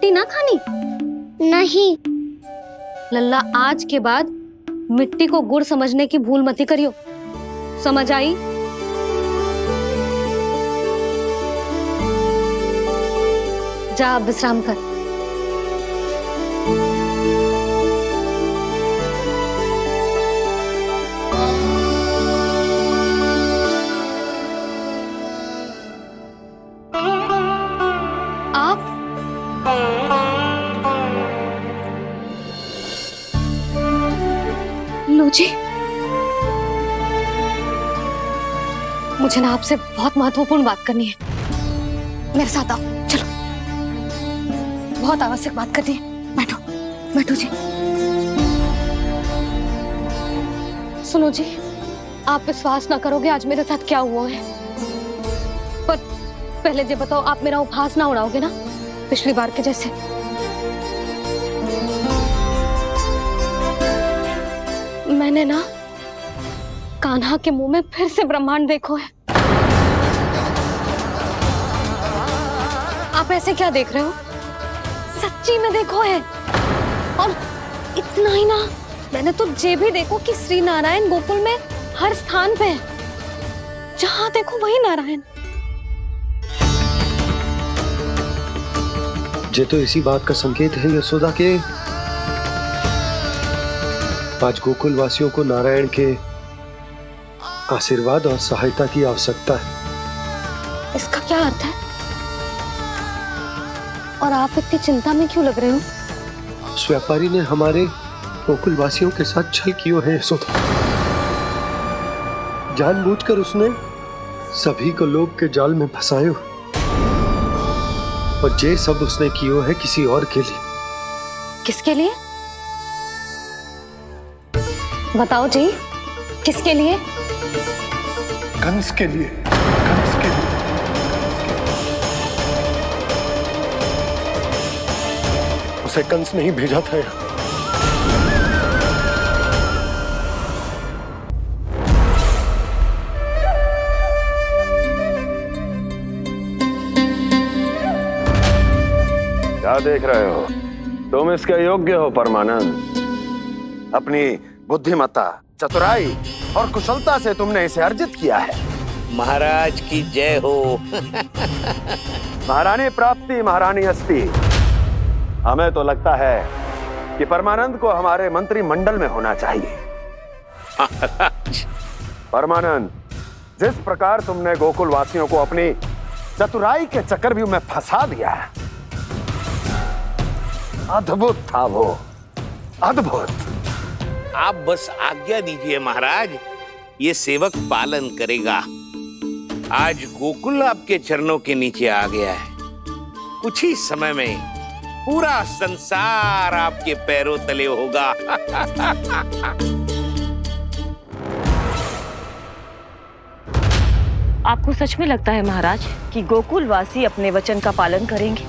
मिट्टी ना खानी? नहीं। लल्ला, आज के बाद मिट्टी को गुड़ समझने की भूल मत ही करियो, समझ आई? जा अब विश्राम कर। आप लो जी, मुझे ना आपसे बहुत महत्वपूर्ण बात करनी है। मेरे साथ आओ, चलो। बहुत आवश्यक बात करनी है। बैठो, बैठो जी। सुनो जी, आप विश्वास ना करोगे आज मेरे साथ क्या हुआ है। पर पहले ये बताओ, आप मेरा उपहास ना उड़ाओगे ना पिछली बार के जैसे? मैंने ना कान्हा के मुंह में फिर से ब्रह्मांड देखो है। आप ऐसे क्या देख रहे हो? सच्ची में देखो है। और इतना ही ना, मैंने तो ये भी देखो कि श्री नारायण गोकुल में हर स्थान पे है, जहां देखो वही नारायण। ये तो इसी बात का संकेत है यशोदा के आज गोकुल वासियों को नारायण के आशीर्वाद और सहायता की आवश्यकता है। इसका क्या अर्थ है? और आप इतनी चिंता में क्यों लग रहे हो? उस व्यापारी ने हमारे गोकुल वासियों के साथ छल किया है यशोदा। जानबूझकर उसने सभी को लोभ के जाल में फंसायो, और ये सब उसने किया है किसी और के लिए। किसके लिए? बताओ जी, किसके लिए? कंस के लिए। कंस के लिए। उसे कंस नहीं भेजा था यहाँ। क्या देख रहे हो? तुम इसके योग्य हो परमानंद। अपनी बुद्धिमत्ता, चतुराई और कुशलता से तुमने इसे अर्जित किया है। महाराज की जय हो। महारानी प्राप्ति महारानी अस्ति। हमें तो लगता है कि परमानंद को हमारे मंत्रिमंडल में होना चाहिए। महाराज, परमानंद, जिस प्रकार तुमने गोकुल वासियों को अपनी चतुराई के चक्रव्यूह में फंसा दिया, अद्भुत था वो, अद्भुत। आप बस आज्ञा दीजिए महाराज, ये सेवक पालन करेगा। आज गोकुल आपके चरणों के नीचे आ गया है। कुछ ही समय में पूरा संसार आपके पैरों तले होगा। आपको सच में लगता है महाराज कि गोकुलवासी अपने वचन का पालन करेंगे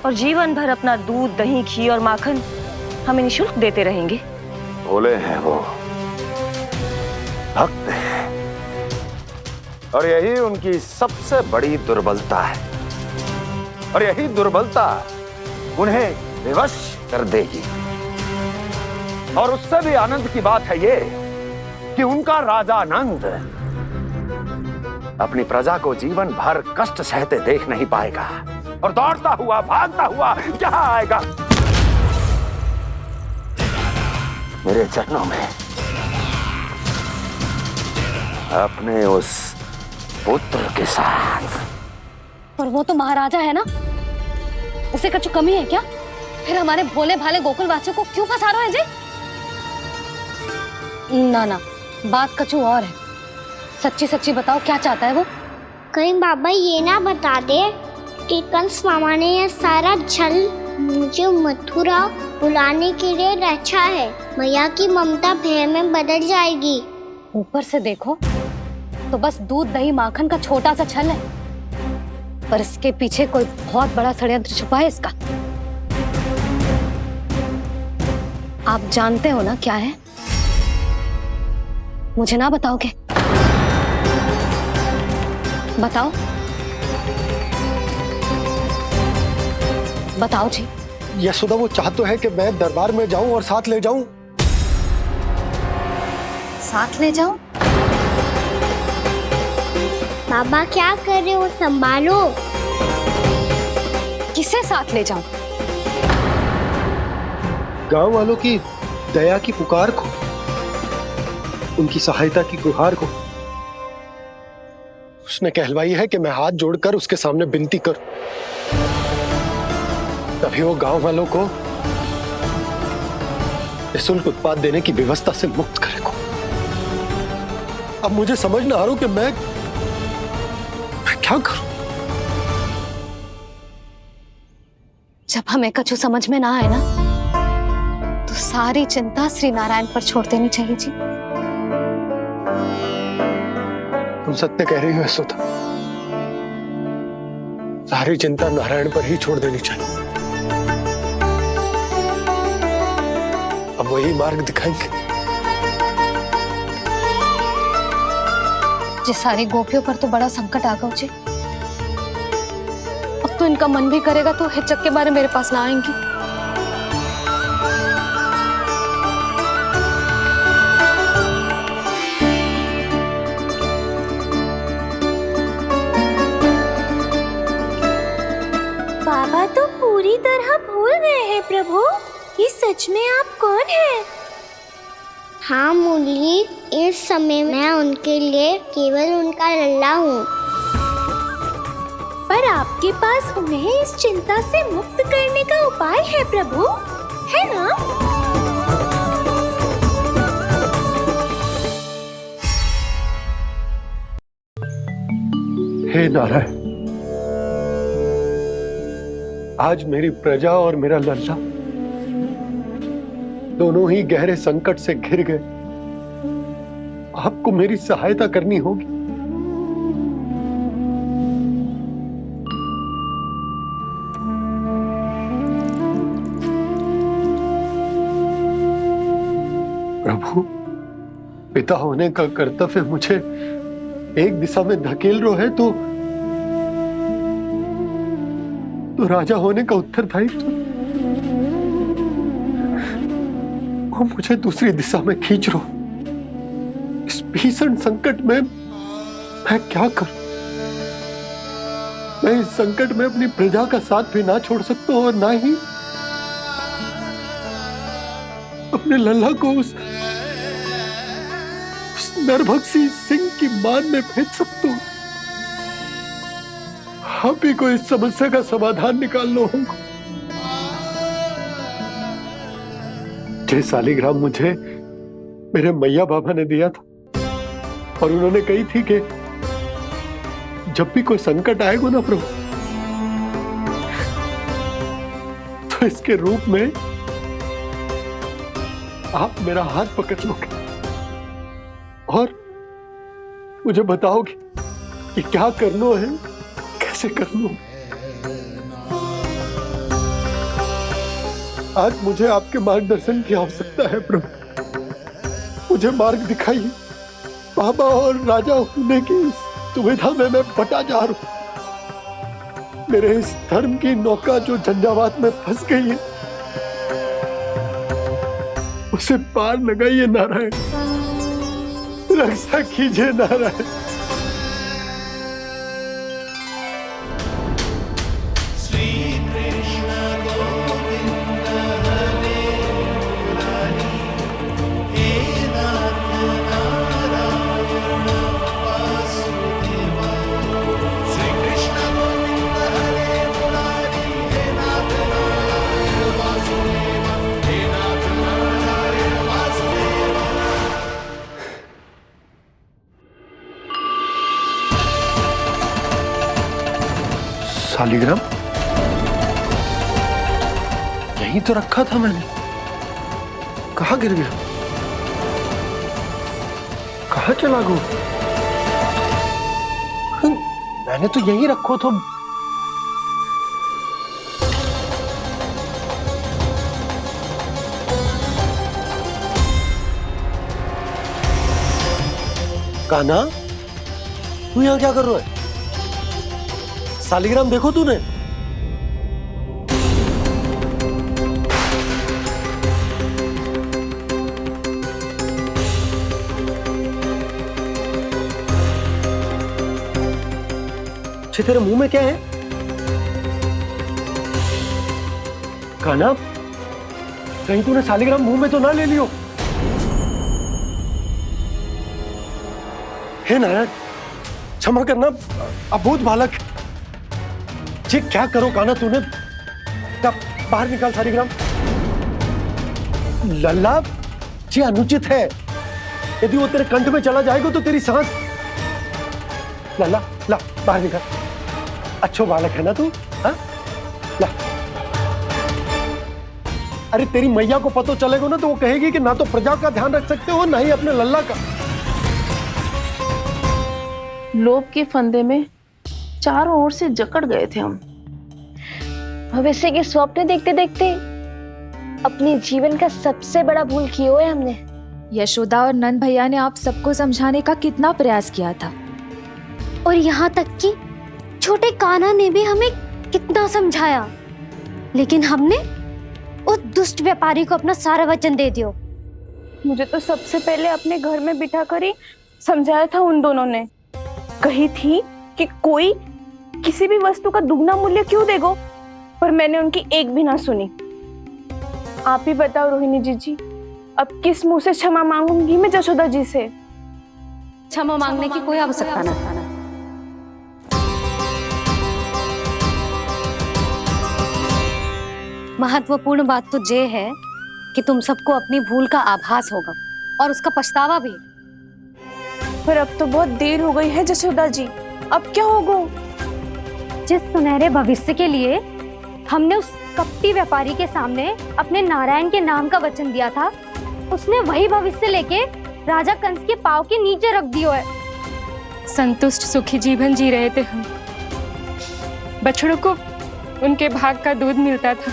और जीवन भर अपना दूध, दही, घी और माखन हमें निःशुल्क देते रहेंगे? भोले हैं वो, भक्त हैं, और यही उनकी सबसे बड़ी दुर्बलता है। और यही दुर्बलता उन्हें विवश कर देगी। और उससे भी आनंद की बात है ये कि उनका राजा नंद अपनी प्रजा को जीवन भर कष्ट सहते देख नहीं पाएगा, और दौड़ता हुआ, भागता हुआ क्या आएगा मेरे चरणों में, अपने उस पुत्र के साथ। पर वो तो महाराजा है ना, उसे कुछ कमी है क्या? फिर हमारे भोले भाले गोकुल वासियों को क्यों फंसा रहे हैं जी? ना ना, बात कछु और है। सच्ची सच्ची बताओ, क्या चाहता है वो? कहीं बाबा ये ना बता दे कि कंस मामा ने यह सारा छल मुझे मथुरा बुलाने के लिए रचा है। मैया की ममता भय में बदल जाएगी। ऊपर से देखो तो बस दूध, दही, माखन का छोटा सा छल है, पर इसके पीछे कोई बहुत बड़ा षड्यंत्र छुपा है इसका। आप जानते हो ना क्या है? मुझे ना बताओगे? बताओ। बताओ जी। यशोदा वो चाह तो है कि मैं दरबार में जाऊं और साथ ले जाऊं। साथ ले जाओ? बाबा क्या कर रहे हो, संभालो। किसे साथ ले जाऊं? गांव वालों की दया की पुकार को, उनकी सहायता की गुहार को। उसने कहलवाई है कि मैं हाथ जोड़कर उसके सामने विनती करूं, तभी वो गांव वालों को निःशुल्क उत्पाद देने की व्यवस्था से मुक्त करेगा। अब मुझे समझ ना आ रहा कि मैं क्या करूं। जब हमें कछु समझ में ना आए ना, तो सारी चिंता श्री नारायण पर छोड़ देनी चाहिए जी। तुम सत्य कह रही हो यशोदा, सारी चिंता नारायण पर ही छोड़ देनी चाहिए। अब वही मार्ग दिखाएंगे। जी सारी गोपियों पर तो बड़ा संकट आ गया जी। अब तो इनका मन भी करेगा तो हिचक के बारे मेरे पास ना आएंगी। बाबा तो पूरी तरह भूल गए हैं प्रभु, ये सच में आप कौन हैं? हाँ मुरली, इस समय मैं उनके लिए केवल उनका लल्ला हूँ। पर आपके पास उन्हें इस चिंता से मुक्त करने का उपाय है प्रभु, है ना? हे नारायण, आज मेरी प्रजा और मेरा लल्ला दोनों ही गहरे संकट से घिर गए। आपको मेरी सहायता करनी होगी। प्रभु, पिता होने का कर्तव्य मुझे एक दिशा में धकेल रहा है तो राजा होने का उत्तरदायित्व वो मुझे दूसरी दिशा में खींच रहा। इस भीषण संकट में मैं क्या करूं? मैं इस संकट में अपनी प्रजा का साथ भी ना छोड़ सकता हूं और ना ही अपने लल्ला को उस नरभक्षी सिंह की मान में भेज सकता हूं। आप ही को इस समस्या का समाधान निकाल लो हमको। जे शालिग्राम मुझे मेरे मैया बाबा ने दिया था और उन्होंने कही थी कि जब भी कोई संकट आएगा ना प्रभु, तो इसके रूप में आप मेरा हाथ पकड़ लोगे और मुझे बताओगे कि क्या करना है, कैसे करना है। आज मुझे आपके मार्गदर्शन की आवश्यकता है प्रभु, मुझे मार्ग दिखाइए। बाबा और राजा होने की दुविधा में मैं बटा जा रहा हूं। मेरे इस धर्म की नौका जो झंझावात में फंस गई है, उसे पार लगाइए नारायण, रक्षा कीजिए नारायण। शालिग्राम यहीं तो रखा था मैंने, कहाँ गिर गया, कहाँ चला गया? मैंने तो यहीं रखो था। कान्हा, तू यहाँ क्या कर रहा है? शालिग्राम देखो तूने? अच्छे तेरे मुंह में क्या है? कान्हा, कहीं तूने सालिग्राम मुंह में तो ना ले लियो? हे नारायण, क्षमा करना, अबोध बालक। जी क्या करो कान्हा तूने? बाहर निकाल सालिग्राम। लल्ला, जी अनुचित है। यदि वो तेरे कंठ में चला जाएगा तो तेरी सांस। लल्ला, ला बाहर निकाल। अच्छो बालक है ना तू? हाँ, ला। अरे तेरी मैया को पता चलेगा ना तो वो कहेगी कि ना तो प्रजा का ध्यान रख सकते हो ना ही अपने लल्ला का। लोभ के फंदे में चारों ओर से जकड़ गए थे हम। भविष्य के स्वप्न देखते देखते अपने जीवन का सबसे बड़ा भूल किया है हमने। यशोदा और नंद भैया ने आप सबको समझाने का कितना प्रयास किया था, और यहाँ तक कि छोटे कान्हा ने भी हमें कितना समझाया, लेकिन हमने उस दुष्ट व्यापारी को अपना सारा वचन दे दिया। मुझे तो सबसे पहले अपने घर में बिठा कर ही समझाया था उन दोनों ने। कही थी कि कोई किसी भी वस्तु का दुगना मूल्य क्यों देगो, पर मैंने उनकी एक भी ना सुनी। आप ही बताओ रोहिणी जी, अब किस मुंह से क्षमा मांगूंगी मैं जशोदा जी से? क्षमा मांगने की कोई आवश्यकता ना। महत्वपूर्ण बात तो ये है कि तुम सबको अपनी भूल का आभास होगा और उसका पछतावा भी। पर अब तो बहुत देर हो गई है जशोदा जी, अब क्या होगा? जिस सुनहरे भविष्य के लिए हमने उस कपटी व्यापारी के सामने अपने नारायण के नाम का वचन दिया था, उसने वही भविष्य लेके राजा कंस के पांव के नीचे रख दिया है। संतुष्ट सुखी जीवन जी रहे थे हम। बछड़ों को उनके भाग का दूध मिलता था।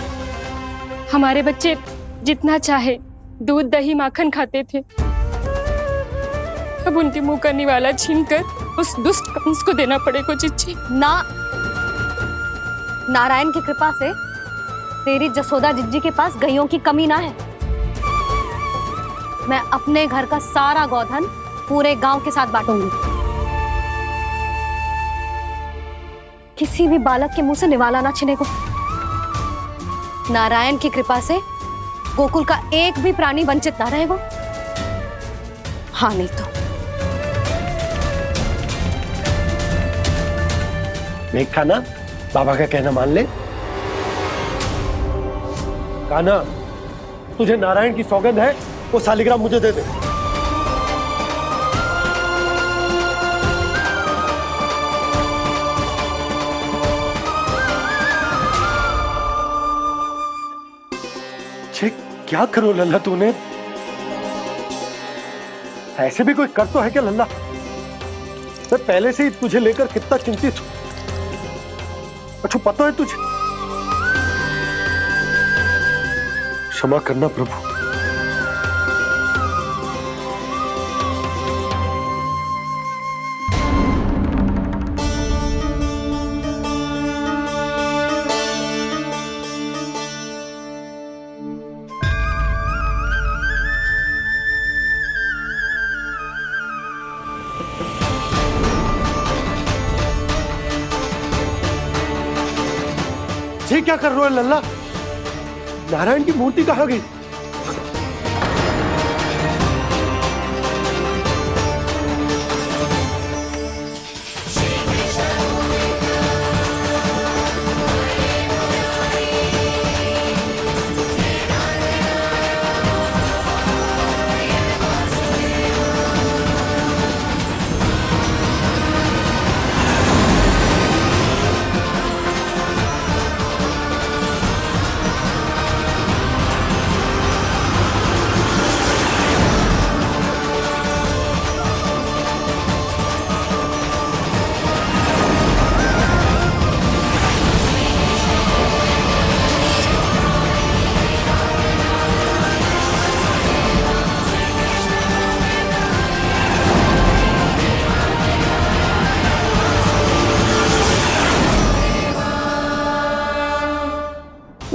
हमारे बच्चे जितना चाहे दूध दही माखन खाते थे। अब उनके मुंह का निवाला छीनकर उस दुष्ट कंस को देना पड़ेगा चिच्ची। ना, नारायण की कृपा से तेरी जसोदा जिज्जी के पास गैयों की कमी ना है। मैं अपने घर का सारा गोधन पूरे गांव के साथ बांटूंगी। किसी भी बालक के मुंह से निवाला ना छिने को। नारायण की कृपा से गोकुल का एक भी प्राणी वंचित ना रहेगा। हाँ नहीं तो देख कान्हा, बाबा का कहना मान ले। कान्हा, तुझे नारायण की सौगंध है, वो सालिग्राम मुझे दे दे। छे, क्या करो लल्ला तूने? ऐसे भी कोई कर तो है क्या लल्ला? मैं पहले से ही तुझे लेकर कितना चिंतित हूं। अच्छा पता है तुझे? क्षमा करना प्रभु। ये क्या कर रहे हो लल्ला? नारायण की मूर्ति कहाँ गई?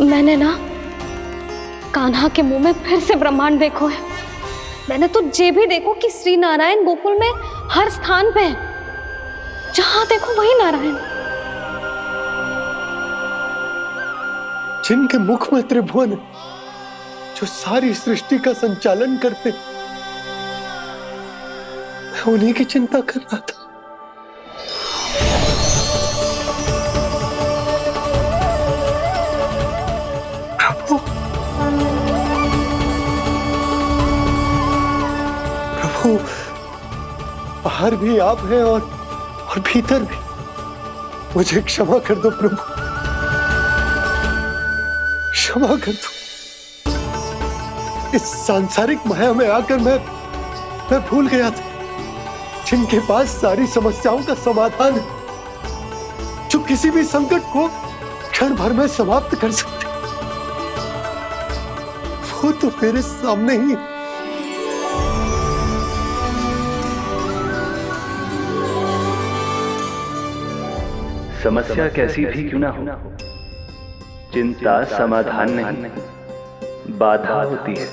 मैंने ना कान्हा के मुंह में फिर से ब्रह्मांड देखो है। मैंने तो ये भी देखो कि श्री नारायण गोकुल में हर स्थान पे है। जहां देखो वही नारायण। जिनके मुख में त्रिभुवन है, जो सारी सृष्टि का संचालन करते, मैं उन्हीं की चिंता कर रहा था। प्रभु, प्रभु, बाहर भी आप हैं और भीतर भी। मुझे क्षमा कर दो प्रभु, क्षमा कर दो। इस सांसारिक माया में आकर मैं भूल गया था जिनके पास सारी समस्याओं का समाधान है, जो किसी भी संकट को क्षण भर में समाप्त कर सकते, वो तो मेरे सामने ही। समस्या कैसी भी क्यों ना हो, चिंता समाधान नहीं, बाधा होती है।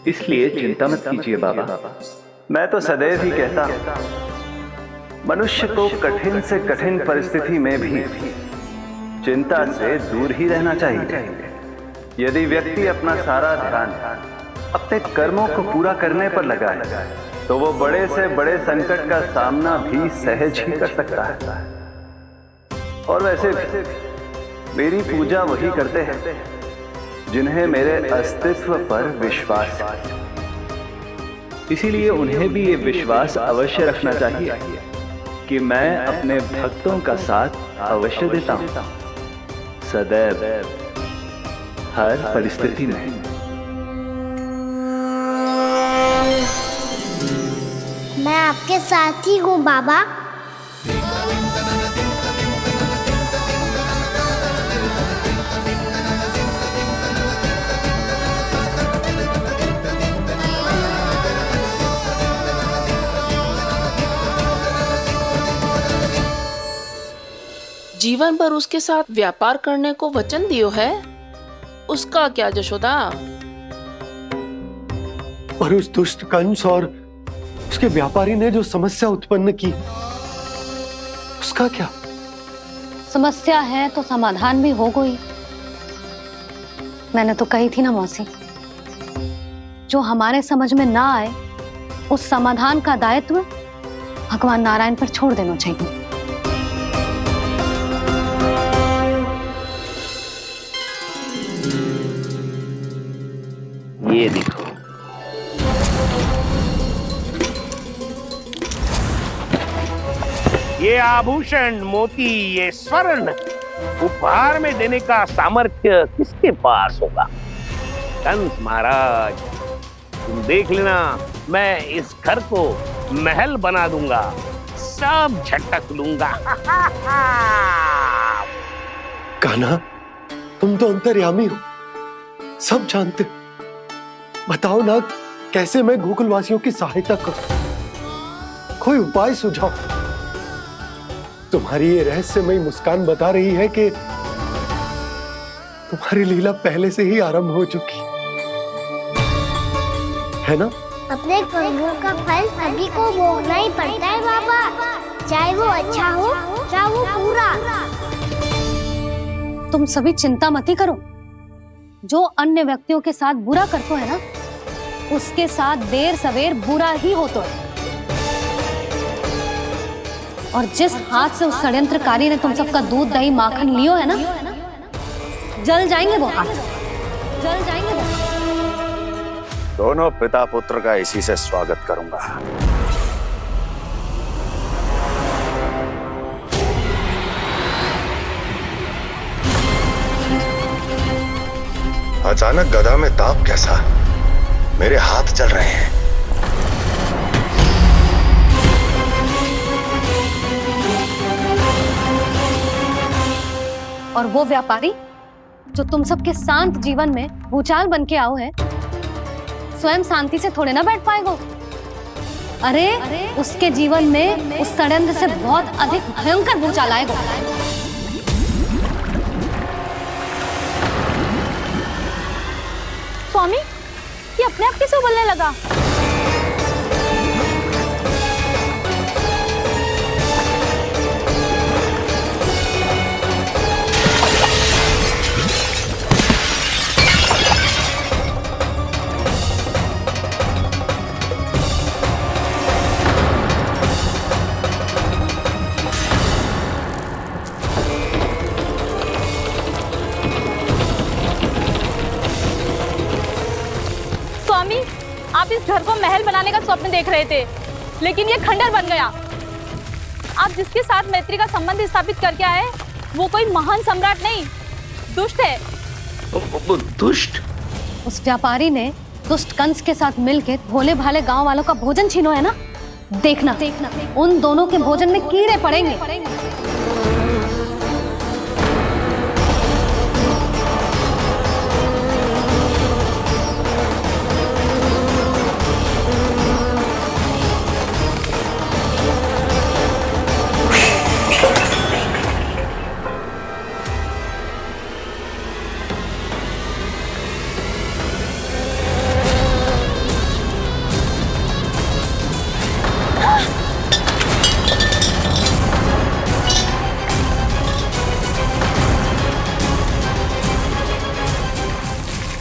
इसलिए चिंता मत कीजिए बाबा। मैं तो सदैव ही कहता हूं, मनुष्य को कठिन से कठिन परिस्थिति में भी चिंता से दूर ही रहना चाहिए। यदि व्यक्ति अपना सारा ध्यान अपने कर्मों को पूरा करने पर लगाए, तो वो बड़े से बड़े संकट का सामना भी सहज ही कर सकता है। और वैसे भी मेरी पूजा वही करते हैं जिन्हें मेरे अस्तित्व पर विश्वास है। इसीलिए उन्हें भी ये विश्वास अवश्य रखना चाहिए कि मैं अपने भक्तों का साथ अवश्य देता हूं, सदैव, हर परिस्थिति में। मैं आपके साथ ही हूँ बाबा। जीवन भर उसके साथ व्यापार करने को वचन दियो है, उसका क्या जशोदा? और उस दुष्ट कंस और उसके व्यापारी ने जो समस्या उत्पन्न की, उसका क्या? समस्या है तो समाधान भी हो गई। मैंने तो कही थी ना मौसी, जो हमारे समझ में ना आए उस समाधान का दायित्व भगवान नारायण पर छोड़ देना चाहिए। ये देखो, ये आभूषण, मोती, ये स्वर्ण उपहार में देने का सामर्थ्य किसके पास होगा? कंस महाराज, तुम देख लेना, मैं इस घर को महल बना दूंगा, सब झटक लूंगा। कान्हा, तुम तो अंतर्यामी हो, सब जानते हो। बताओ ना, कैसे मैं गोकुलवासियों की सहायता करूं? कोई उपाय सुझाओ। तुम्हारी ये रहस्यमयी मुस्कान बता रही है कि तुम्हारी लीला पहले से ही आरंभ हो चुकी है ना? अपने कर्मों का फल सभी को भोगना ही पड़ता है बाबा, चाहे वो अच्छा हो चाहे वो बुरा। तुम सभी चिंता मत ही करो। जो अन्य व्यक्तियों के साथ बुरा करते है ना, उसके साथ देर सवेर बुरा ही होता है। और जिस हाथ से उस षड्यंत्रकारी ने तुम सबका दूध दही माखन लियो है ना, जल जाएंगे वो हाथ, जल जाएंगे वो। दोनों पिता पुत्र का इसी से स्वागत करूंगा। अचानक गदा में ताप कैसा? मेरे हाथ जल रहे हैं। और वो व्यापारी जो तुम सबके शांत जीवन में भूचाल बन के आओ है, स्वयं शांति से थोड़े ना बैठ पाएगा। अरे उसके जीवन में उस षड्यंत्र से बहुत अधिक भयंकर भूचाल आएगा। स्वामी, ये अपने आप कैसे बोलने लगा? आप इस घर को महल बनाने का स्वप्न देख रहे थे, लेकिन ये खंडर बन गया। आप जिसके साथ मैत्री का संबंध स्थापित करके आए, वो कोई महान सम्राट नहीं, दुष्ट है। दुष्ट? उस व्यापारी ने दुष्ट कंस के साथ मिलकर भोले भाले गांव वालों का भोजन छीनो है ना। देखना उन दोनों के भोजन में कीड़े पड़ेंगे।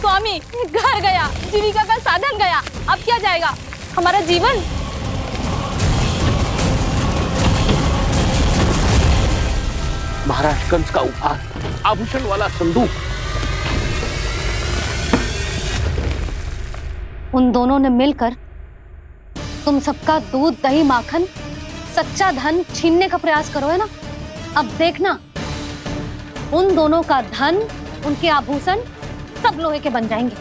स्वामी, घर गया, जीविका का साधन गया, अब क्या जाएगा हमारा जीवन? महाराज कंस का उपहार, आभूषण वाला संदूक। उन दोनों ने मिलकर तुम सबका दूध दही माखन सच्चा धन छीनने का प्रयास करो है ना। अब देखना उन दोनों का धन, उनके आभूषण सब लोहे के बन जाएंगे,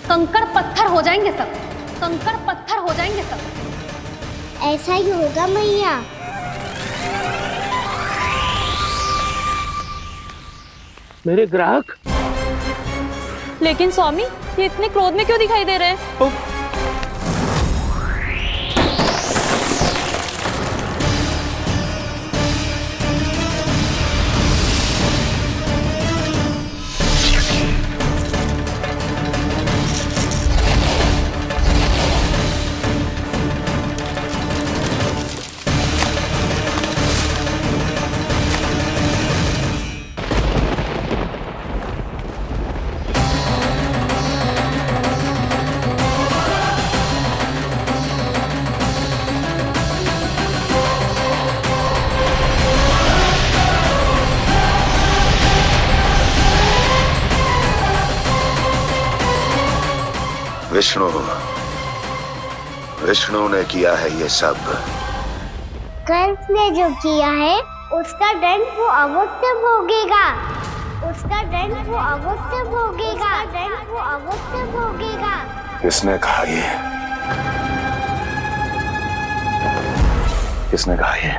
कंकड़ पत्थर हो जाएंगे सब, कंकड़ पत्थर हो जाएंगे सब। ऐसा ही होगा मैया। मेरे ग्राहक? लेकिन स्वामी, ये इतने क्रोध में क्यों दिखाई दे रहे हैं? विष्णु ने किया है ये सब। कंस ने जो किया है उसका दंड वो अवश्य भोगेगा, उसका दंड वो अवश्य भोगेगा, दंड वो अवश्य भोगेगा। किसने कहा ये? किसने कहा ये?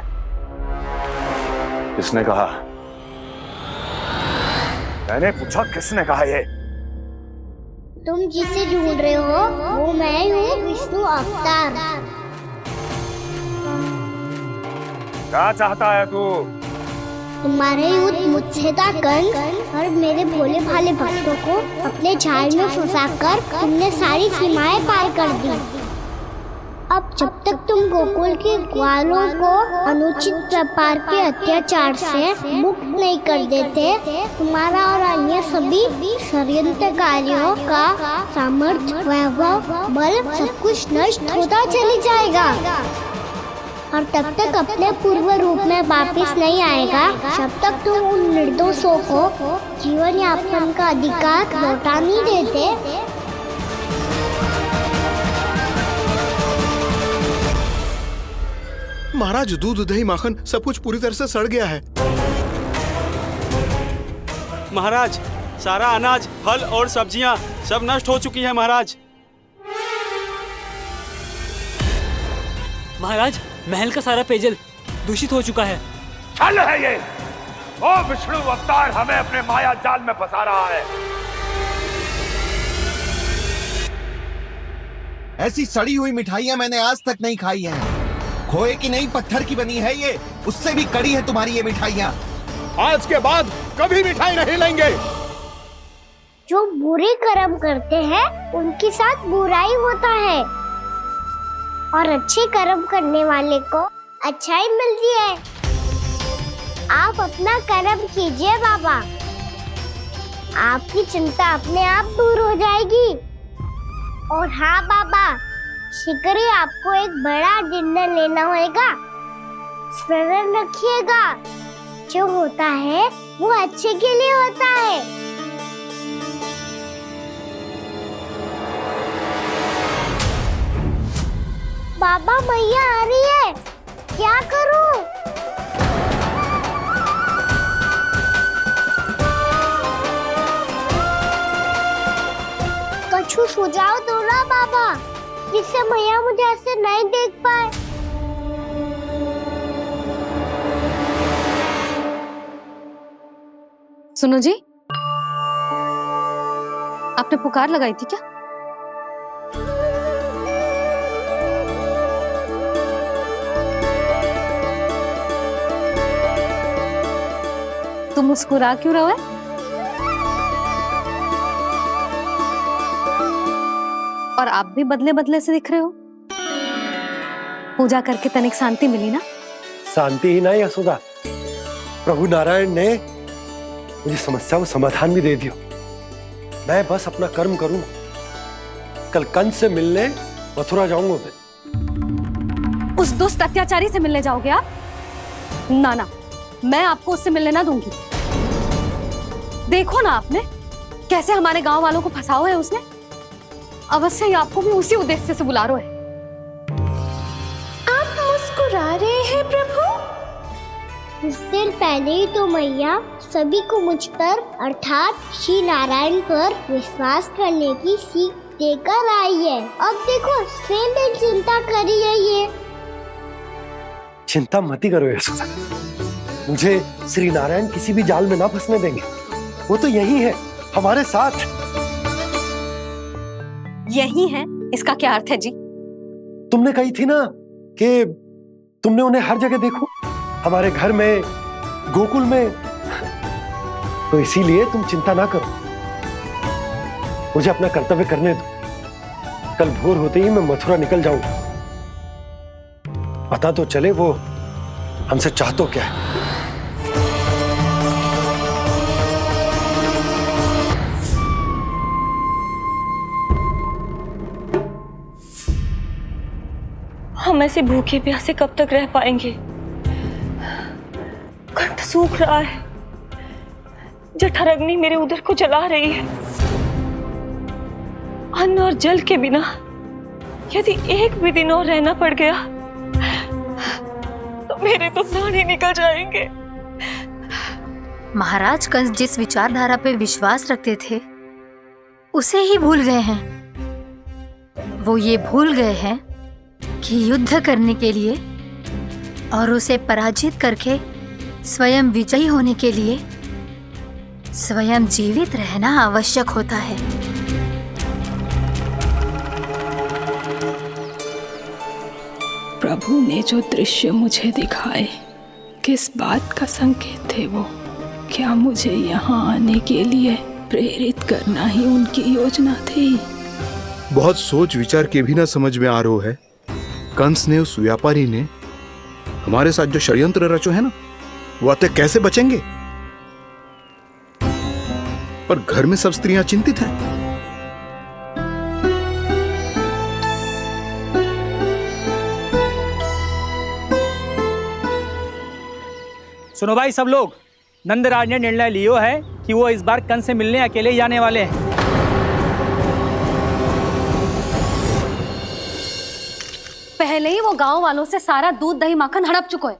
किसने कहा? मैंने पूछा किसने कहा ये? तुम जिसे ढूंढ रहे हो वो मैं हूँ, विष्णु अवतार। क्या चाहता है तू? तुम्हारे युद्ध मुझसे था कंस, और मेरे भोले भाले भक्तों को अपने जाल में फंसाकर तुमने सारी सीमाएं पार कर दी। अब जब तक तुम गोकुल के ग्वालों को अनुचित प्रकार के अत्याचार से मुक्त नहीं कर देते, तुम्हारा और अन्य सभी षड्यंत्रकारियों का सामर्थ्य, वैभव, बल सब कुछ नष्ट होता चले जाएगा, और तब तक अपने पूर्व रूप में वापस नहीं आएगा जब तक तुम उन निर्दोषों को जीवन यापन का अधिकार लौटा नहीं देते। महाराज, दूध दही माखन सब कुछ पूरी तरह से सड़ गया है। महाराज, सारा अनाज, फल और सब्जियां सब नष्ट हो चुकी है महाराज। महाराज, महल का सारा पेयजल दूषित हो चुका है। छल है ये। ओ विष्णु अवतार हमें अपने माया जाल में फंसा रहा है। ऐसी सड़ी हुई मिठाइयां मैंने आज तक नहीं खाई हैं। खोए की नहीं, पत्थर की बनी है ये, उससे भी कड़ी है तुम्हारी ये मिठाइयां। आज के बाद कभी मिठाई नहीं लेंगे। जो बुरे कर्म करते हैं उनके साथ बुराई होता है, और अच्छे कर्म करने वाले को अच्छाई मिलती है। आप अपना कर्म कीजिए बाबा, आपकी चिंता अपने आप दूर हो जाएगी। और हाँ बाबा, शीघ्र ही आपको एक बड़ा डिनर लेना होगा। स्मरण रखिएगा, जो होता है वो अच्छे के लिए होता है। बाबा मैया आ रही है, क्या करूं? कुछ सुझाव दो ना बाबा, जिससे मैया मुझे ऐसे नहीं देख पाए। सुनो जी, आपने पुकार लगाई थी क्या? तुम मुस्कुरा क्यों रहे हो? और आप भी बदले बदले से दिख रहे हो। पूजा करके तनिक शांति मिली ना? शांति ही नहीं यशोदा, प्रभु नारायण ने मुझे समस्या को समाधान भी दे दिया। मैं बस अपना कर्म करूं। कल कंस से मिलने मथुरा जाऊंगा मैं। उस दुष्ट अत्याचारी से मिलने जाओगे आप? ना ना, मैं आपको उससे मिलने ना दूंगी। देखो ना आपने कैसे हमारे गांव वालों को फंसाओ है उसने। अवश्य ही आपको भी उसी उद्देश्य से बुला रहा है। आप मुस्कुरा रहे हैं प्रभु? कुछ देर पहले ही तो मैया सभी को मुझ पर अर्थात श्री नारायण पर विश्वास करने की सीख देकर आई है। अब देखो स्वयं भी चिंता करी है ये। चिंता मत ही करो यशोदा, मुझे श्री नारायण किसी भी जाल में ना फंसने देंगे। वो तो यही है हमारे साथ। यही है, इसका क्या अर्थ है जी? तुमने कही थी ना कि तुमने उन्हें हर जगह देखो, हमारे घर में, गोकुल में। तो इसीलिए तुम चिंता ना करो, मुझे अपना कर्तव्य करने दो। कल भोर होते ही मैं मथुरा निकल जाऊंगा। पता तो चले वो हमसे चाहतो क्या है। हम ऐसे भूखे प्यासे कब तक रह पाएंगे? कंठ सूख रहा है, जठराग्नि मेरे उदर को जला रही है। अन्न और जल के बिना यदि एक भी दिन और रहना पड़ गया तो मेरे तो प्राण ही निकल जाएंगे। महाराज कंस जिस विचारधारा पे विश्वास रखते थे उसे ही भूल गए हैं। वो ये भूल गए हैं कि युद्ध करने के लिए और उसे पराजित करके स्वयं विजयी होने के लिए स्वयं जीवित रहना आवश्यक होता है। प्रभु ने जो दृश्य मुझे दिखाए, किस बात का संकेत थे वो? क्या मुझे यहाँ आने के लिए प्रेरित करना ही उनकी योजना थी? बहुत सोच विचार के भी ना समझ में आ रहा है। कंस ने, उस व्यापारी ने हमारे साथ जो षड्यंत्र रचो है ना, वो आते कैसे बचेंगे? पर घर में सब स्त्रियां चिंतित हैं। सुनो भाई सब लोग, नंदराज ने निर्णय लियो है कि वो इस बार कंस से मिलने अकेले ही जाने वाले हैं। पहले ही वो गांव वालों से सारा दूध दही माखन हड़प चुका है।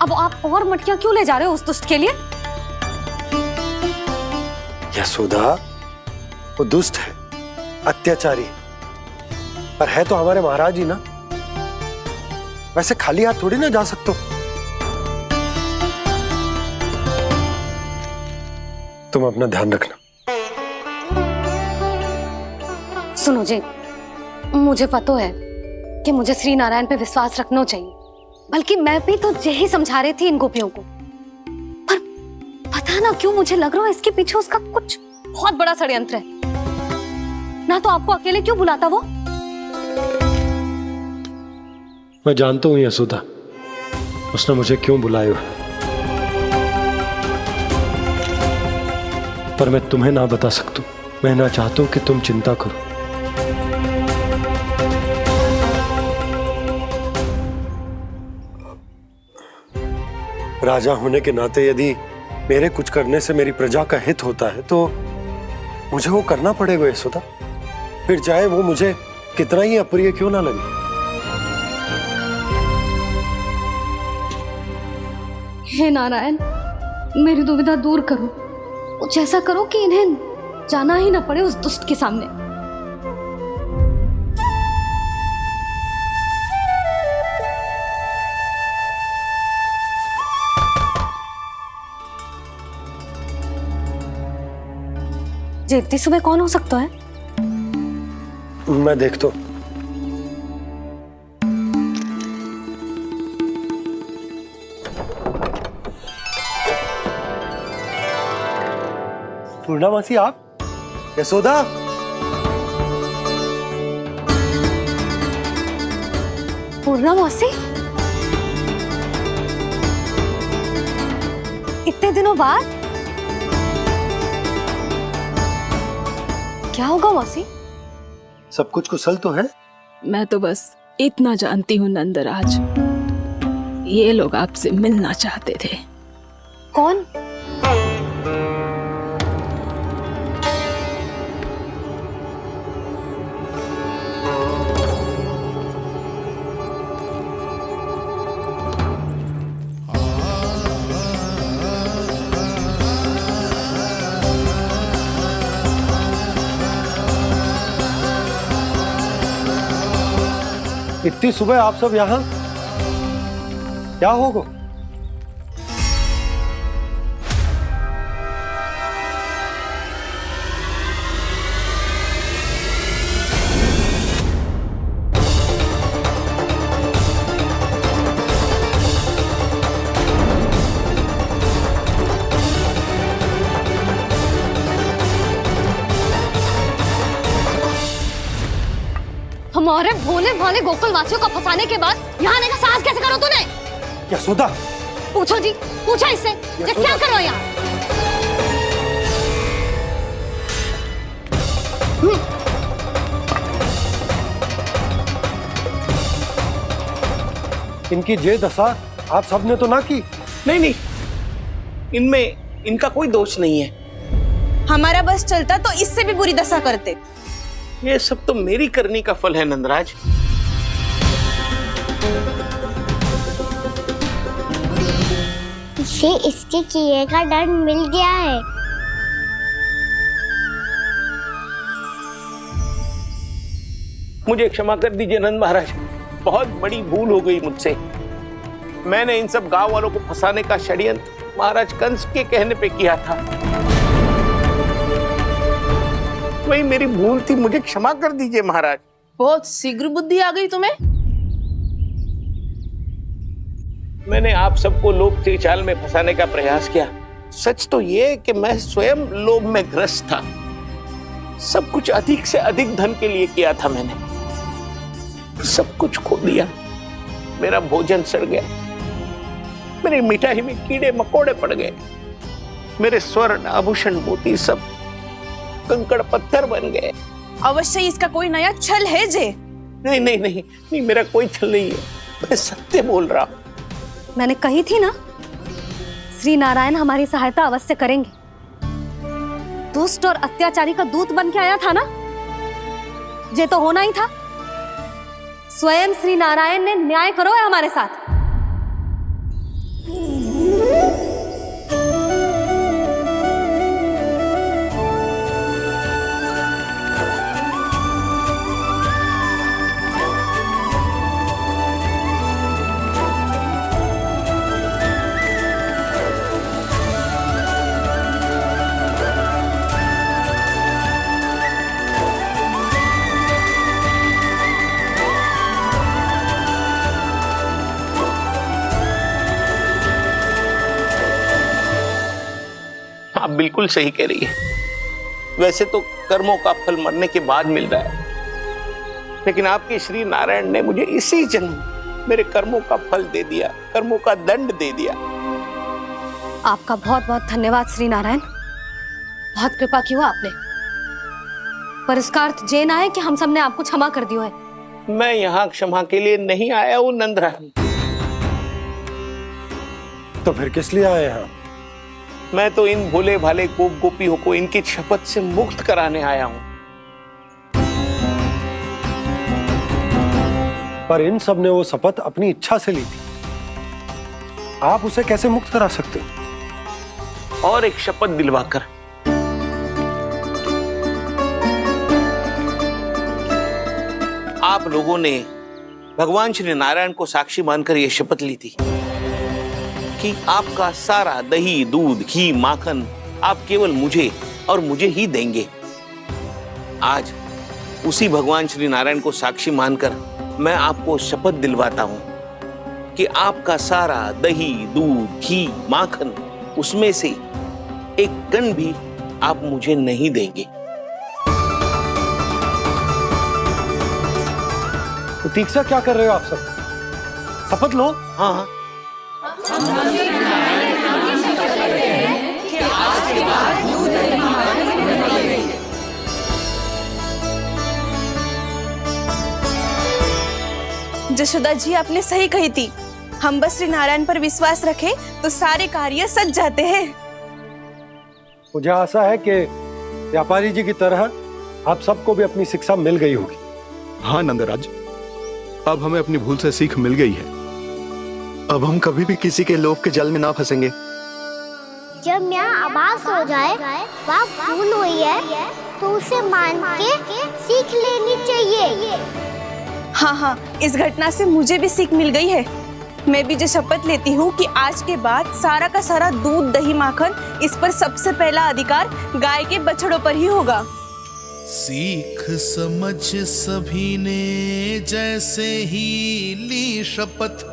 अब आप और मटकियां क्यों ले जा रहे हो उस दुष्ट के लिए? यशोदा, वो दुष्ट है, अत्याचारी, पर है तो हमारे महाराज ही ना। वैसे खाली हाथ थोड़ी ना जा सकते हो। तुम अपना ध्यान रखना। सुनो जी, मुझे पता है कि मुझे श्री नारायण पे विश्वास रखना चाहिए, बल्कि मैं भी तो यही समझा रही थी इन गोपियों को। पर पता ना क्यों मुझे लग रहा है इसके पीछे उसका कुछ बहुत बड़ा षड्यंत्र है। ना तो आपको अकेले क्यों बुलाता वो? मैं जानता हूं यशोदा, उसने मुझे क्यों बुलाया, पर मैं तुम्हें ना बता सकता। मैं ना चाहता हूं कि तुम चिंता करो। राजा होने के नाते यदि मेरे कुछ करने से मेरी प्रजा का हित होता है तो मुझे वो करना पड़ेगा यशोदा, फिर चाहे वो मुझे कितना ही अप्रिय क्यों ना लगे। हे नारायण, मेरी दुविधा दूर करो। कुछ ऐसा करो कि इन्हें जाना ही ना पड़े उस दुष्ट के सामने। जी इतनी सुबह कौन हो सकता है? मैं देखता हूं। पूर्णा मासी, आप? यशोदा? पूर्णा मौसी, इतने दिनों बाद? क्या होगा मौसी? सब कुछ कुशल तो है? मैं तो बस इतना जानती हूँ नंदराज, ये लोग आपसे मिलना चाहते थे। कौन? इतनी सुबह आप सब यहाँ? क्या होगा? हमारे भोले भाले गोकुल वासियों को फंसाने के बाद यहाँ आने का साहस कैसे करो तूने? यशोदा! पूछो जी, पूछो इससे, ये क्या करो यहाँ? इनकी ये दशा आप सबने तो ना की? नहीं नहीं, इनमें इनका कोई दोष नहीं है। हमारा बस चलता तो इससे भी बुरी दशा करते। ये सब तो मेरी करनी का फल है नंदराज। इसे इसके किए का डर मिल गया है। मुझे क्षमा कर दीजिए नंद महाराज, बहुत बड़ी भूल हो गई मुझसे। मैंने इन सब गांव वालों को फंसाने का षड्यंत्र महाराज कंस के कहने पे किया था। वही मेरी भूल थी, मुझे क्षमा कर दीजिए महाराज। बहुत शीघ्र बुद्धि आ गई तुम्हें। मैंने आप सबको लोभ के जाल में फंसाने का प्रयास किया। सच तो ये कि मैं स्वयं लोभ में ग्रस्त था। सब कुछ अधिक से अधिक धन के लिए किया था मैंने। सब कुछ खो दिया। मेरा भोजन सड़ गया, मेरी मिठाई में कीड़े मकोड़े पड़ गए, मेरे स्वर्ण आभूषण मोती सब कंकड़ पत्थर बन गए। अवश्य इसका कोई नया छल है जे। नहीं नहीं नहीं नहीं, मेरा कोई छल नहीं है, मैं सत्य बोल रहा हूं। मैंने कही थी ना, श्री नारायण हमारी सहायता अवश्य करेंगे। दुष्ट और अत्याचारी का दूत बन के आया था ना, ये तो होना ही था। स्वयं श्री नारायण ने न्याय करो है हमारे साथ। आप बिल्कुल सही कह रही है। वैसे तो कर्मों का फल मरने के बाद मिल रहा है, लेकिन आपके श्री नारायण ने मुझे इसी जन्म मेरे कर्मों का फल दे दिया, कर्मों का दंड दे दिया। आपका बहुत बहुत धन्यवाद श्री नारायण, बहुत कृपा की हो आपने। पर इसका अर्थ ये ना है कि हम सबने आपको क्षमा कर दिया है। मैं यहाँ क्षमा के लिए नहीं आया हूँ नंदरानी। तो फिर किस लिए आए हैं? मैं तो इन भोले भाले गोप गोपियों को इनकी शपथ से मुक्त कराने आया हूं। पर इन सब ने वो शपथ अपनी इच्छा से ली थी। आप उसे कैसे मुक्त करा सकते हो? और एक शपथ दिलवाकर। आप लोगों ने भगवान श्री नारायण को साक्षी मानकर यह शपथ ली थी कि आपका सारा दही, दूध, घी, माखन आप केवल मुझे और मुझे ही देंगे। आज उसी भगवान श्री नारायण को साक्षी मानकर मैं आपको शपथ दिलवाता हूं कि आपका सारा दही, दूध, घी, माखन, उसमें से एक कण भी आप मुझे नहीं देंगे। प्रतीक्षा क्या कर रहे हो आप सब? शपथ लो। हाँ हाँ। जशोदा जी, आपने सही कही थी। हम बस श्री नारायण पर विश्वास रखें तो सारे कार्य सज जाते हैं। मुझे आशा है कि व्यापारी जी की तरह आप सबको भी अपनी शिक्षा मिल गई होगी। हाँ नंदराज, अब हमें अपनी भूल से सीख मिल गई है। अब हम कभी भी किसी के लोभ के जल में ना फंसेंगे। जब यहाँ आवाज हो जाए वहाँ भूल हुई है तो उसे मान के सीख लेनी चाहिए। हाँ हाँ, इस घटना से मुझे भी सीख मिल गई है। मैं भी जो शपथ लेती हूँ कि आज के बाद सारा का सारा दूध, दही, माखन, इस पर सबसे पहला अधिकार गाय के बछड़ों पर ही होगा। सीख समझ सभी ने जैसे ही ली शपथ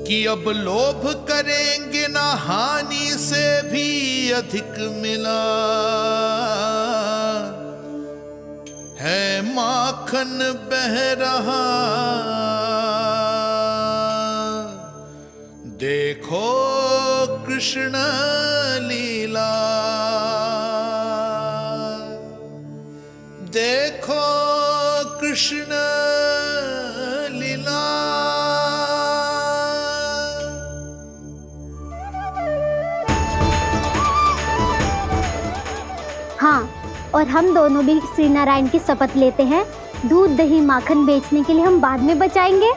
कि अब लोभ करेंगे ना हानि से भी अधिक मिला है, माखन बह रहा देखो कृष्ण लीला, देखो कृष्ण लीला। हाँ, और हम दोनों भी श्री नारायण की शपथ लेते हैं, दूध, दही, माखन बेचने के लिए हम बाद में बचाएंगे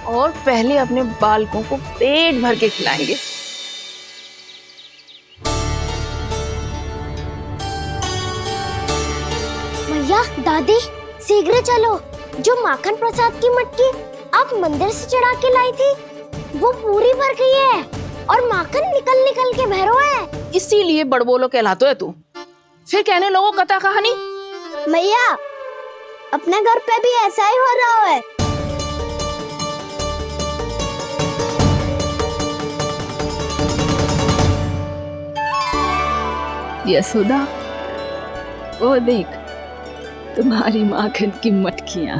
और पहले अपने बालकों को पेट भर के खिलाएंगे। भैया, दादी, शीघ्र चलो। जो माखन प्रसाद की मटकी आप मंदिर से चढ़ा के लाई थी वो पूरी भर गई है और माखन निकल निकल के बह रहा है। इसीलिए बड़बोलो कहलाते है तू। फिर कहने लोगों कथा कहानी। भैया, अपने घर पे भी ऐसा ही हो रहा है। यशोदा, वो देख तुम्हारी माखन की मटकियां।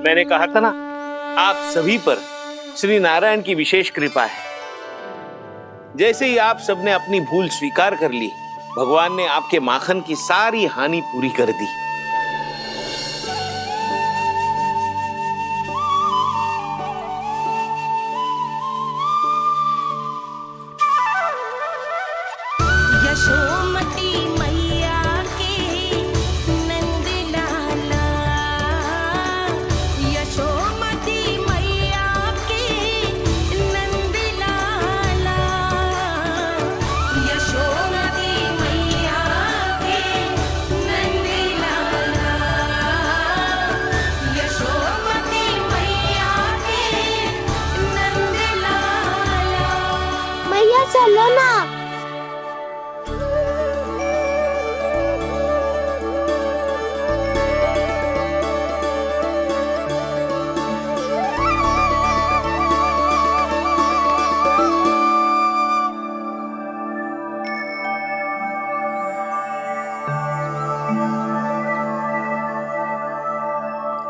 मैंने कहा था ना, आप सभी पर श्री नारायण की विशेष कृपा है। जैसे ही आप सबने अपनी भूल स्वीकार कर ली, भगवान ने आपके माखन की सारी हानि पूरी कर दी। यशोमती मैया की नंद लाला, यशोमती मैया की नंद लाला, यशोमती मैया की नंद लाला, यशोमती मैया की नंद लाला। भैया चलो ना।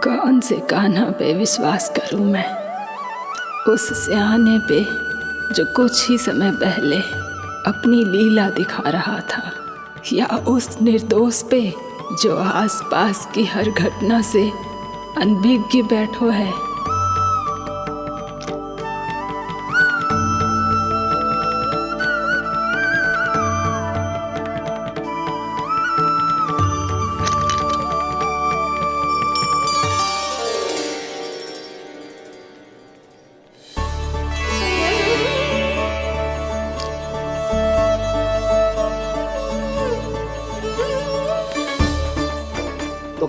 कौन से कान्हा पे विश्वास करूं मैं? उस सियाने पे जो कुछ ही समय पहले अपनी लीला दिखा रहा था, या उस निर्दोष पे जो आसपास की हर घटना से अनभिज्ञ बैठो है।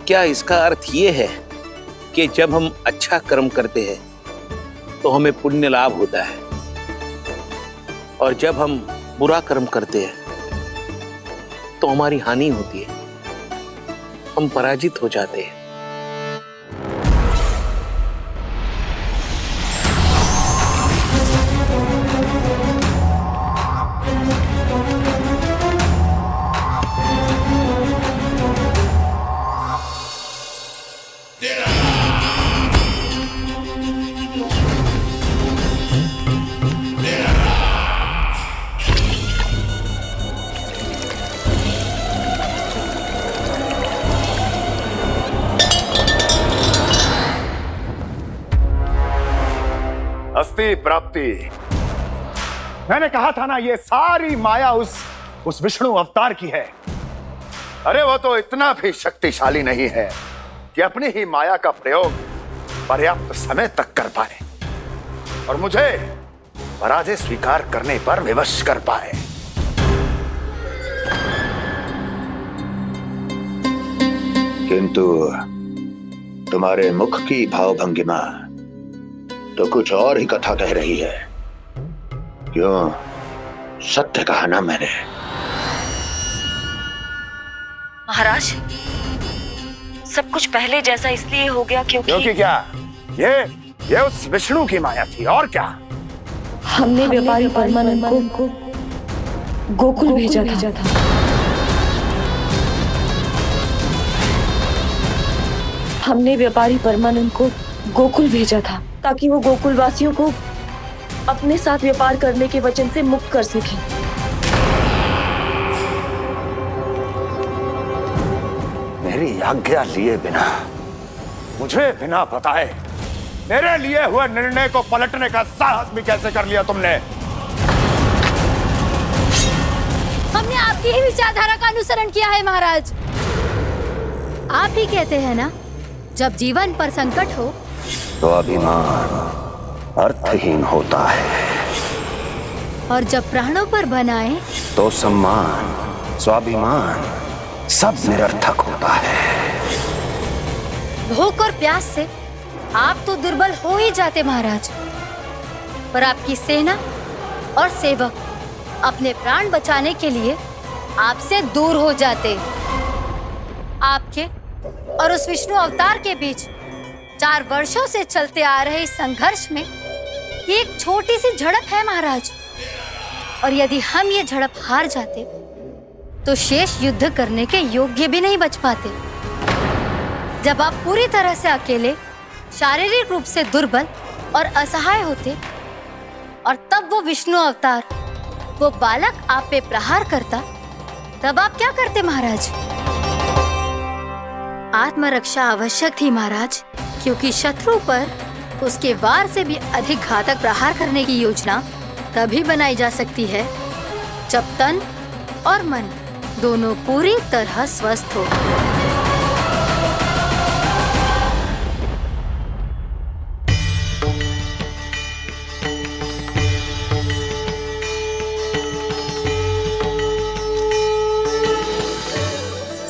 क्या इसका अर्थ ये है कि जब हम अच्छा कर्म करते हैं तो हमें पुण्य लाभ होता है, और जब हम बुरा कर्म करते हैं तो हमारी हानि होती है, हम पराजित हो जाते हैं? अस्ति प्राप्ति। मैंने कहा था ना, ये सारी माया उस विष्णु अवतार की है। अरे वो तो इतना भी शक्तिशाली नहीं है कि अपनी ही माया का प्रयोग पर्याप्त समय तक कर पाए और मुझे पराजय स्वीकार करने पर विवश कर पाए। किंतु तुम्हारे मुख की भावभंगिमा तो कुछ और ही कथा कह रही है। क्यों? सत्य कहा ना मैंने। महाराज, सब कुछ पहले जैसा इसलिए हो गया क्योंकि क्या? ये उस विष्णु की माया थी, और क्या? हमने व्यापारी परमानंद को गोकुल भेजा था। हमने व्यापारी परमानंद को गोकुल भेजा था ताकि वो गोकुल वासियों को अपने साथ व्यापार करने के वचन से मुक्त कर सके। मेरी आज्ञा लिए बिना, मुझे बिना बताए मेरे लिए हुए निर्णय को पलटने का साहस भी कैसे कर लिया तुमने? हमने आपकी ही विचारधारा का अनुसरण किया है महाराज। आप ही कहते हैं ना, जब जीवन पर संकट हो तो अभिमान अर्थहीन होता है, और जब प्राणों पर बनाए तो सम्मान स्वाभिमान सब निरर्थक होता है। भूख और प्यास से आप तो दुर्बल हो ही जाते महाराज, पर आपकी सेना और सेवक अपने प्राण बचाने के लिए आपसे दूर हो जाते। आपके और उस विष्णु अवतार के बीच 4 वर्षों से चलते आ रहे इस संघर्ष में ये एक छोटी सी झड़प है महाराज, और यदि हम ये झड़प हार जाते तो शेष युद्ध करने के योग्य भी नहीं बच पाते। जब आप पूरी तरह से अकेले, शारीरिक रूप से दुर्बल और असहाय होते, और तब वो विष्णु अवतार, वो बालक आप पे प्रहार करता, तब आप क्या करते महाराज? आत्मरक्षा आवश्यक थी महाराज, क्योंकि शत्रु पर उसके वार से भी अधिक घातक प्रहार करने की योजना तभी बनाई जा सकती है जब तन और मन दोनों पूरी तरह स्वस्थ हो।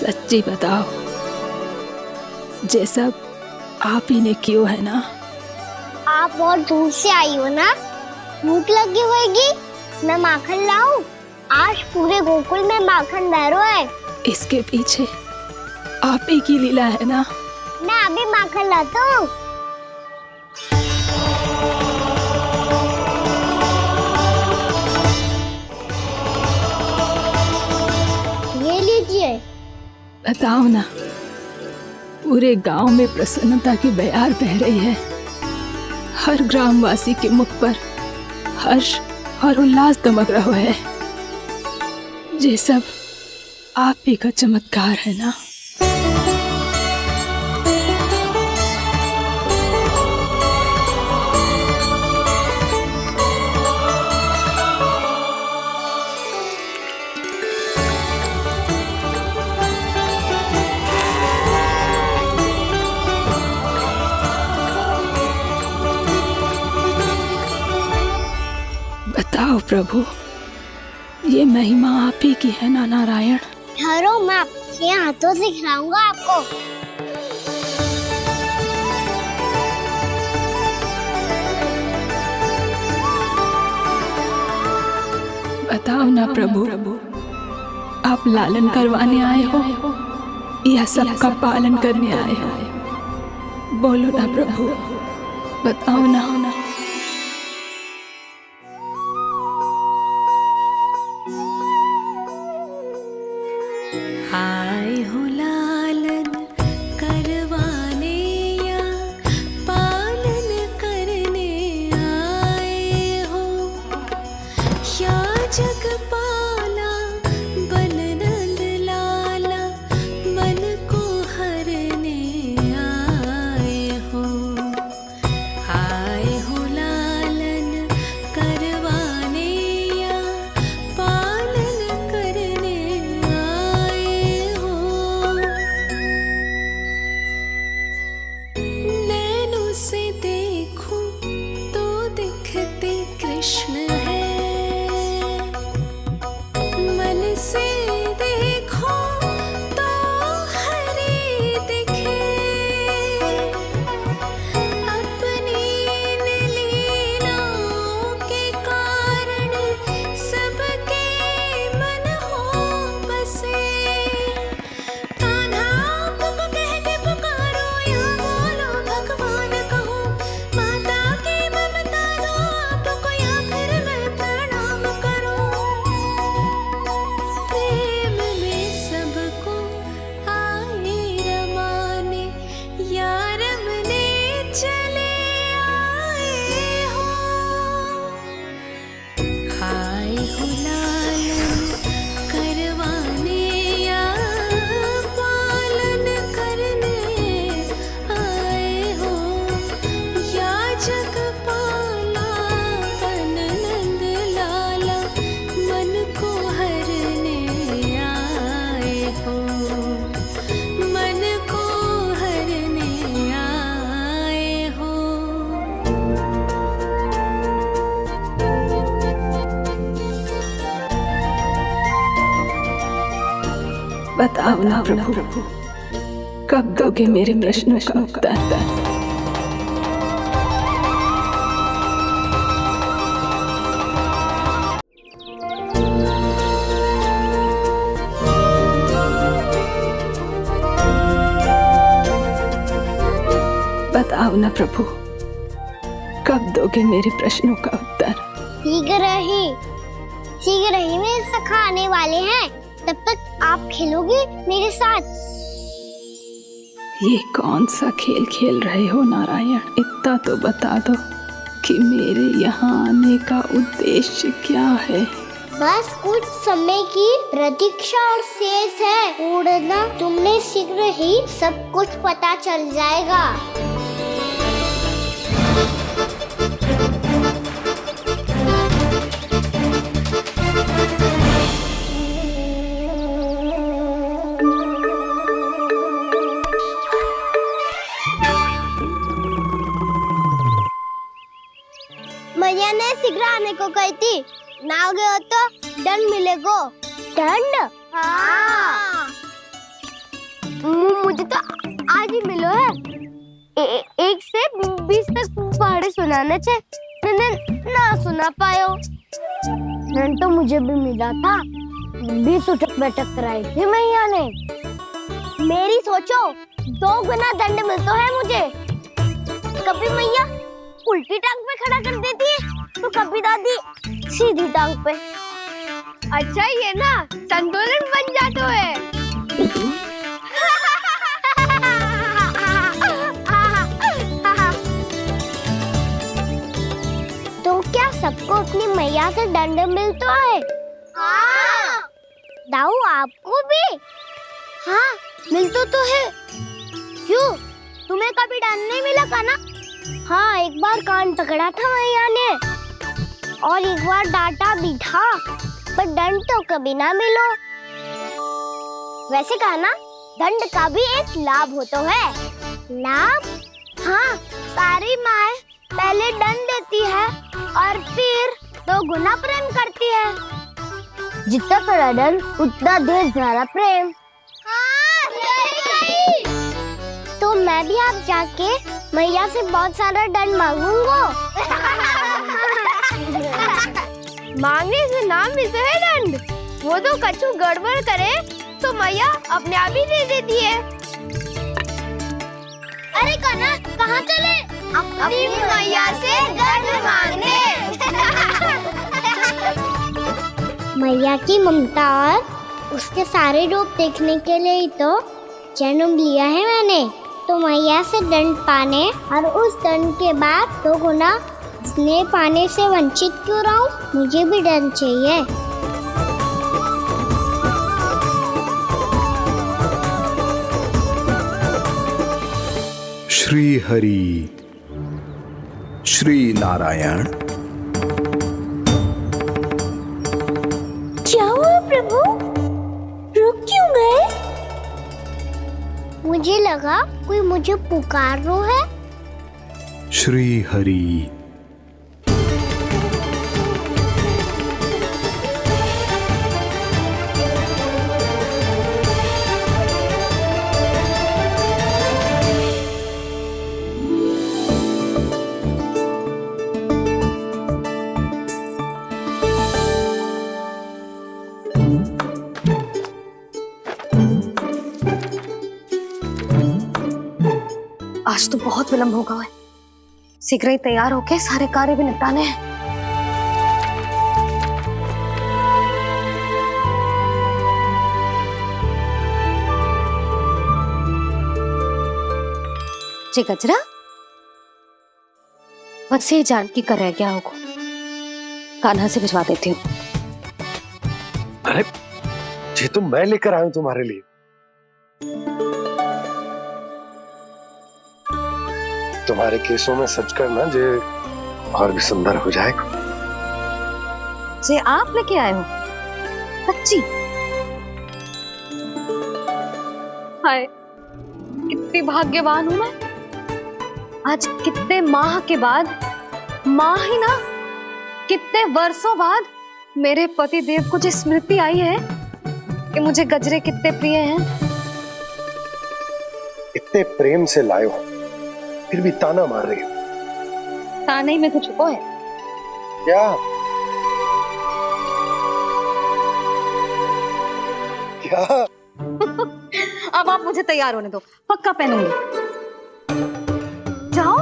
सच्ची बताओ, ये सब आप ही ने क्यों है ना? आप बहुत दूर से आई हो ना, भूख लगी होगी। मैं माखन लाऊं? आज पूरे गोकुल में माखन बह रहा है। इसके पीछे आप ही की लीला है ना? मैं अभी माखन लाता हूँ। ये लीजिए। बताओ ना, पूरे गांव में प्रसन्नता की बयार बह रही है। हर ग्रामवासी के मुख पर हर्ष और उल्लास दमक रहा है। ये सब आप ही का चमत्कार है ना? बताओ प्रभु, ये महिमा आप ही की है ना नारायण? ठहरो, मैं आपके हाथों से खिलाऊंगा आपको। ना प्रभु, आप लालन करवाने आए हो या सबका पालन करने आए हो? बोलो ना प्रभु, बताओ ना। आए हो लालन करवाने या पालन करने आए हो, या जगपाला बन नंद लाला मन को हरने आए हो। आए हो लालन करवाने या पालन करने आए हो। नैनों से देखूं तो दिखते कृष्ण है, मन से देखो तो हरे दिखे। अपनी लीलाओं के कारण सबके मन हो बसे। कान्हा आपको कह के पुकारो या बोलो भगवान कहो, माता की ममता दो आपको या फिर मैं प्रणाम करूं। प्रेम में सबको आए रमाने, या रमने चले आए हो। आए हो लालन करवाने या पालन करने आए हो, या जगपाला बन नंद लाला मन को हरने आए हो। मन को हरने आए हो। बताओ ना प्रभु, कब दोगे मेरे प्रश्नों का उत्तर? बताओ ना प्रभु, कब दोगे मेरे प्रश्नों का उत्तर? शीघ्र ही मेरे सखा आने वाले हैं, तब तक आप खेलोगे मेरे साथ। ये कौन सा खेल खेल रहे हो नारायण? इतना तो बता दो कि मेरे यहाँ आने का उद्देश्य क्या है? बस कुछ समय की प्रतीक्षा और शेष है। उड़ना तुमने शीघ्र ही सब कुछ पता चल जाएगा। मैया ने शीघ्र आने को कही थी, ना आ गए हो तो दंड मिलेगा। दंड? हाँ। मुझे तो आज ही मिलो है। 1 से 20 तक पहाड़े सुनाने थे, ना सुना पायो। दंड तो मुझे भी मिला था, 20 उठक बैठक कराई थी मैया ने। मेरी सोचो 2 गुना दंड मिलता है मुझे। कभी मैया उल्टी टांग पे खड़ा कर देती है, तो कभी दादी सीधी टांग पे। अच्छा ये ना संतुलन बन जाता है। तो क्या सबको अपनी मैया से दंड मिलता है? हाँ। दाऊ आपको भी? हाँ मिलता तो है। क्यों, तुम्हें कभी दंड नहीं मिला का ना? हाँ, एक बार कान पकड़ा था मैया ने और एक बार डांटा भी था, पर दंड तो कभी ना मिलो। वैसे कहा ना, दंड का भी एक लाभ होता है। लाभ? हाँ, सारी माँ पहले दंड देती है और फिर 2 गुना प्रेम करती है। जितना बड़ा दंड उतना ढेर सारा प्रेम। हाँ, सही। तो मैं भी आप जाके मैया से बहुत सारा दंड मांगूंगा। मांगने से नाम भी तो है दंड। वो तो कछु गड़बड़ करे तो मैया अपने आप ही दे देती है। अरे कान्हा कहाँ चले? अपनी मैया से दंड मांगने। मैया की ममता और उसके सारे रूप देखने के लिए ही तो जन्म लिया है मैंने। तो मैया से दंड पाने और उस दंड के बाद 2 गुना स्नेह पाने से वंचित क्यों रहूं? मुझे भी दंड चाहिए। श्री हरि श्री नारायण। क्या हुआ प्रभु? रुक क्यों गए? मुझे लगा कोई मुझे पुकार रहा है। श्री हरि। आज तो बहुत विलंब होगा है। शीघ्र ही तैयार होके सारे कार्य भी निपटाने हैं। जी गजरा, बस ये जान की कर रह गया होगा। कान्हा से भिजवा देती हूँ। अरे ये तो मैं लेकर आया हूं तुम्हारे लिए। तुम्हारे केसों में सच करना जे और भी सुंदर हो जाएगा। जे आप लेके आए हो? सच्ची? हाय, कितनी भाग्यवान हूं मैं। आज कितने माह के बाद, माह ही ना, कितने वर्षों बाद मेरे पति देव को जो स्मृति आई है कि मुझे गजरे कितने प्रिय हैं। इतने प्रेम से लाए हो, फिर भी ताना मार रही हो। ताने में कुछ छुपो है क्या? क्या? अब आप मुझे तैयार होने दो, पक्का पहनूंगी। जाओ।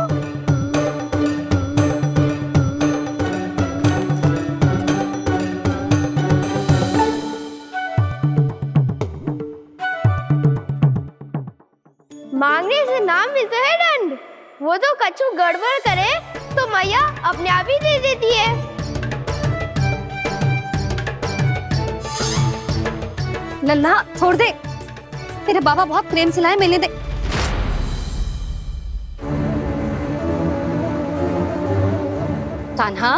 मांगने से नाम भी तो है दंड। वो तो कछु गड़बड़ करे तो मैया अपने आप ही दे देती है। लल्ला छोड़ दे, तेरे बाबा बहुत प्रेम से लाए, मिलने दे। कान्हा,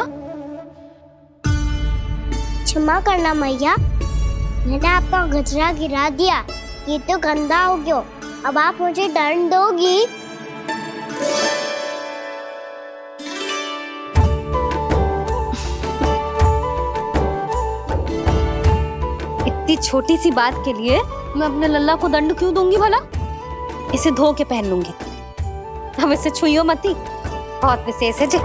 क्षमा करना मैया, मैंने आपका गजरा गिरा दिया। ये तो गंदा हो गया। अब आप मुझे दंड दोगी? इतनी छोटी सी बात के लिए मैं अपने लल्ला को दंड क्यों दूंगी भला? इसे धो के पहन लूंगी। अब इसे छुइयो मती, बहुत विशेष है जी।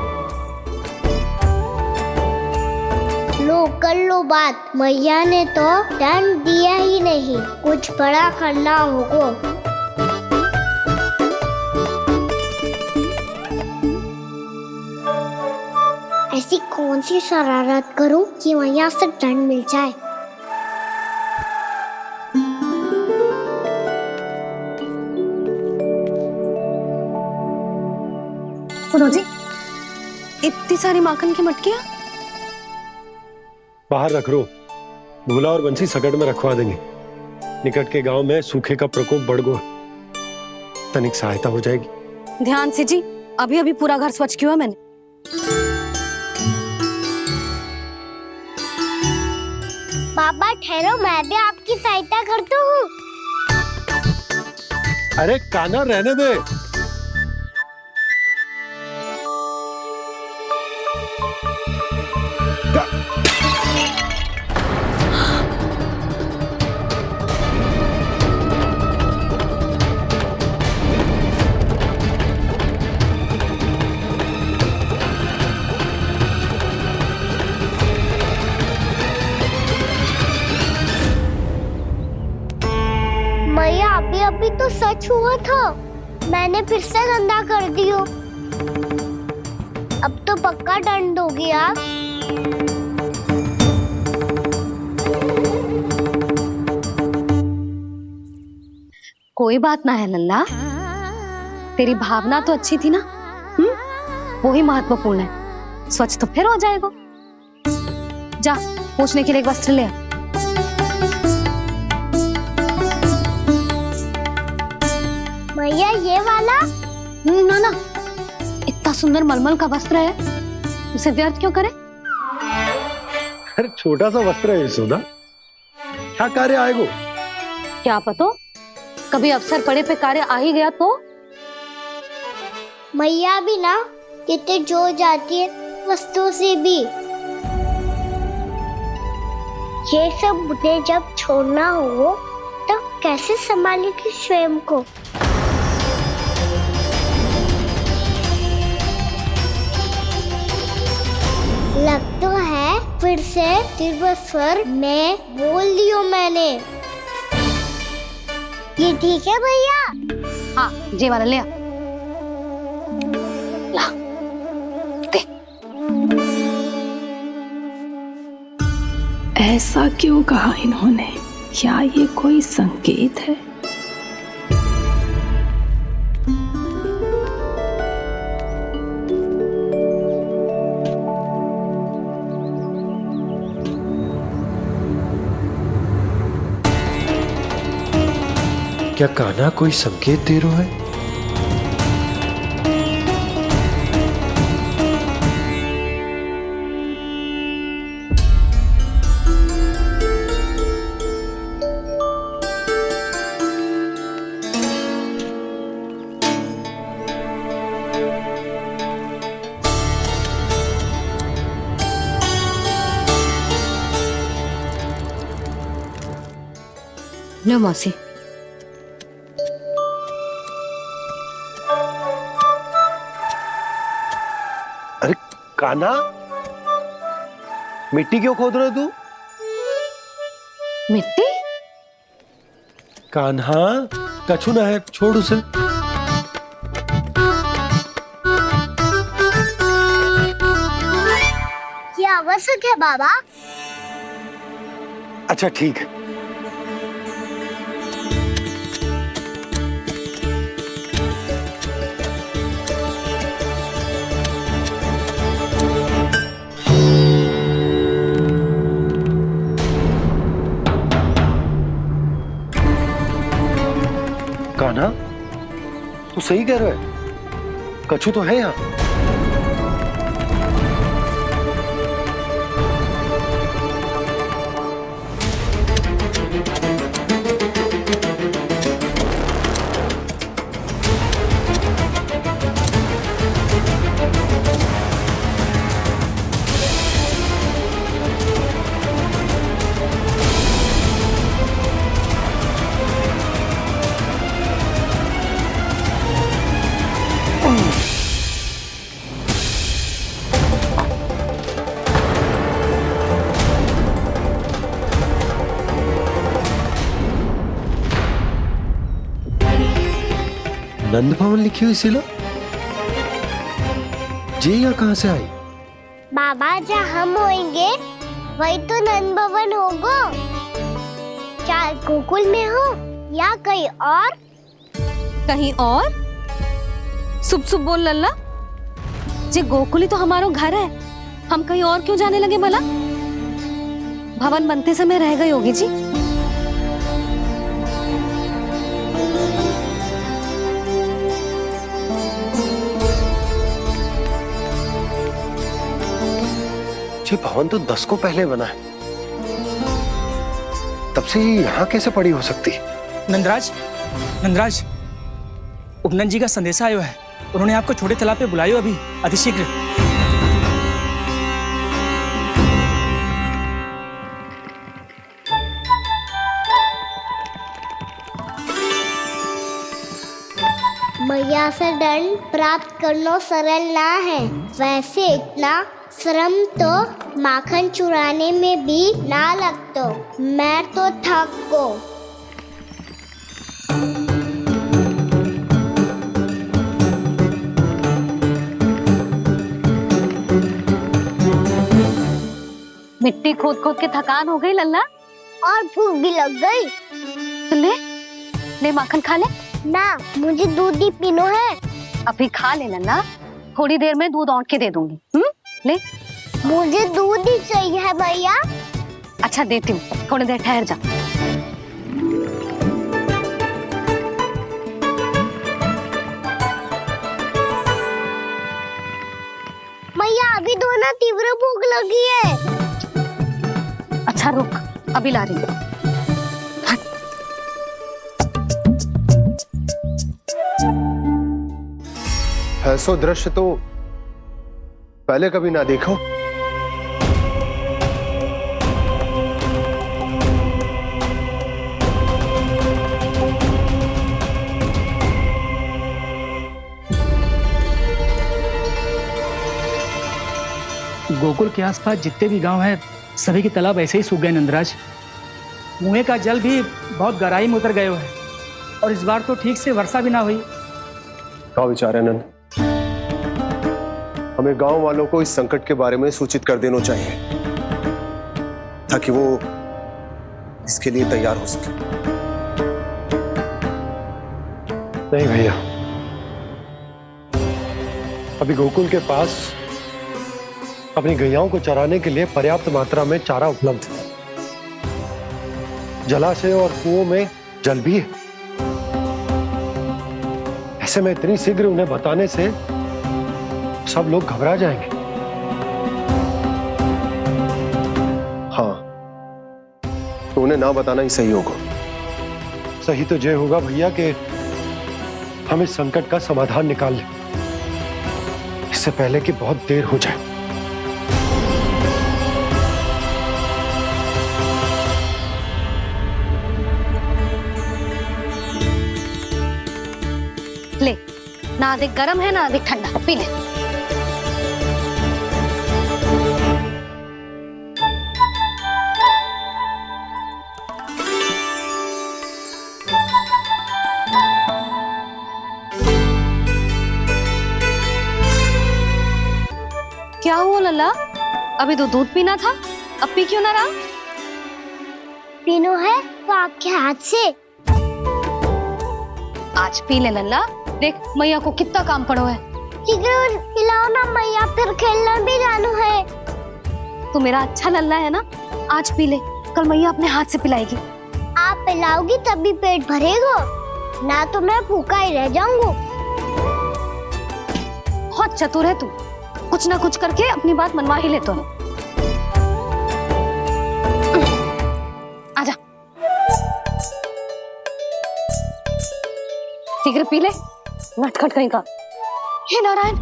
लो कर लो बात। मैया ने तो दंड दिया ही नहीं, कुछ बड़ा करना होगा। ऐसी कौन सी शरारत करूं कि मैया से दंड मिल जाए? सुनो जी, इतनी सारी माखन की मटकियां बाहर रख रो। भूला और बंसी सकट में रखवा देंगे। निकट के गांव में सूखे का प्रकोप बढ़ गो, तनिक सहायता हो जाएगी। ध्यान से जी, अभी अभी पूरा घर स्वच्छ किया मैंने। पापा ठहरो, मैं भी आपकी सहायता करता हूँ। अरे कान्हा रहने दे। छुआ था, मैंने फिर से गंदा कर दियो। अब तो पक्का दंड दोगी आप। कोई बात ना है लल्ला, तेरी भावना तो अच्छी थी ना, वो ही महत्वपूर्ण है। स्वच्छ तो फिर हो जाएगा। जा पोंछने के लिए एक वस्त्र ले आ। भैया ये वाला? ना ना, इतना सुंदर मलमल का वस्त्र है, उसे व्यर्थ क्यों करे? अरे छोटा सा वस्त्र है यशोदा, क्या कार्य आएगा? क्या पता, कभी अवसर पड़े पे कार्य आ ही गया तो। मैया भी ना कितने जो जाती है वस्तुओं से भी। ये सब मुझे जब छोड़ना हो तो कैसे संभालेगी स्वयं को? लग तो है फिर से तिरस्वर में बोल दियो मैंने। ये ठीक है भैया? हाँ, ये वाला ले आ। ला, दे। ऐसा क्यों कहा इन्होंने? क्या ये कोई संकेत है? क्या कान्हा कोई संकेत दे रहा है? लो मौसी। अरे कान्हा, मिट्टी क्यों खोद रहे तू? मिट्टी? कान्हा, कछु ना है, छोड़ उसे। ये आवश्यक है बाबा। अच्छा ठीक है। कान्हा, तू सही कह रहा है, कछु तो है यहाँ। नंद भवन लिखी हुई सिला, ये यहाँ कहाँ से आई? बाबा जहाँ हम होंगे वही तो नंद भवन होगा। चाहे गोकुल में हो या कहीं और। कहीं और? सुब सुब बोल लल्ला, जे गोकुली तो हमारो घर है, हम कहीं और क्यों जाने लगे भला? भवन बनते समय रह गई होगी जी। ये भवन तो 10 को पहले बना है, तब से ये यहाँ कैसे पड़ी हो सकती? नंदराज, नंदराज, उपनंद जी का संदेशा आयो है, उन्होंने आपको छोटे तालाब पे बुलायो अभी, अतिशीघ्र। मैया से दंड प्राप्त करना सरल ना है, वैसे इतना श्रम तो माखन चुराने में भी ना लगता। मैं तो थक को। मिट्टी खोद खोद के थकान हो गई लल्ला, और भूख भी लग गई। तो ले माखन खा ले। ना, मुझे दूध ही पीना है। अभी खा ले लल्ला, थोड़ी देर में दूध औंट के दे दूंगी। ले। मुझे दूध ही चाहिए है भैया। अच्छा देती हूँ, थोड़ी देर ठहर जा। भैया अभी तो ना तीव्र भूख लगी है। अच्छा रुक, अभी ला रही हूँ। ऐसा दृश्य तो पहले कभी ना देखो। गोकुल के आसपास जितने भी गांव हैं सभी के तालाब ऐसे ही सूख गए नंदराज। कुएं का जल भी बहुत गहराई में उतर गए हुए हैं और इस बार तो ठीक से वर्षा भी ना हुई। क्या विचार है नंद? हमें गांव वालों को इस संकट के बारे में सूचित कर देना चाहिए ताकि वो इसके लिए तैयार हो सके। नहीं भैया, अभी गोकुल के पास अपनी गैयाओं को चराने के लिए पर्याप्त मात्रा में चारा उपलब्ध है। जलाशय और कुओं में जल भी है। ऐसे में इतनी शीघ्र उन्हें बताने से सब लोग घबरा जाएंगे। हाँ, तो उन्हें ना बताना ही सही होगा। सही तो ये होगा भैया कि हम इस संकट का समाधान निकाल लें, इससे पहले कि बहुत देर हो जाए। ले, ना अधिक गर्म है ना अधिक ठंडा, पी ले। क्या हुआ लल्ला? अभी तो दूध पीना था, अब पी क्यों ना रहा? पीनो है तो आपके हाथ से। आज पी ले लल्ला, देख मैया को कितना काम पड़ो है। शीघ्र पिलाओ ना मैया, फिर खेलना भी जाना है। तू मेरा अच्छा लल्ला है ना, आज पी ले, कल मैया अपने हाथ से पिलाएगी। आप पिलाओगी तभी पेट भरेगा, ना तो मैं भूखा ही रह जाऊंगा। बहुत चतुर है तू, कुछ ना कुछ करके अपनी बात मनवा ही लेता है। आजा, शीघ्र पी ले, नटखट कहीं का। हे नारायण,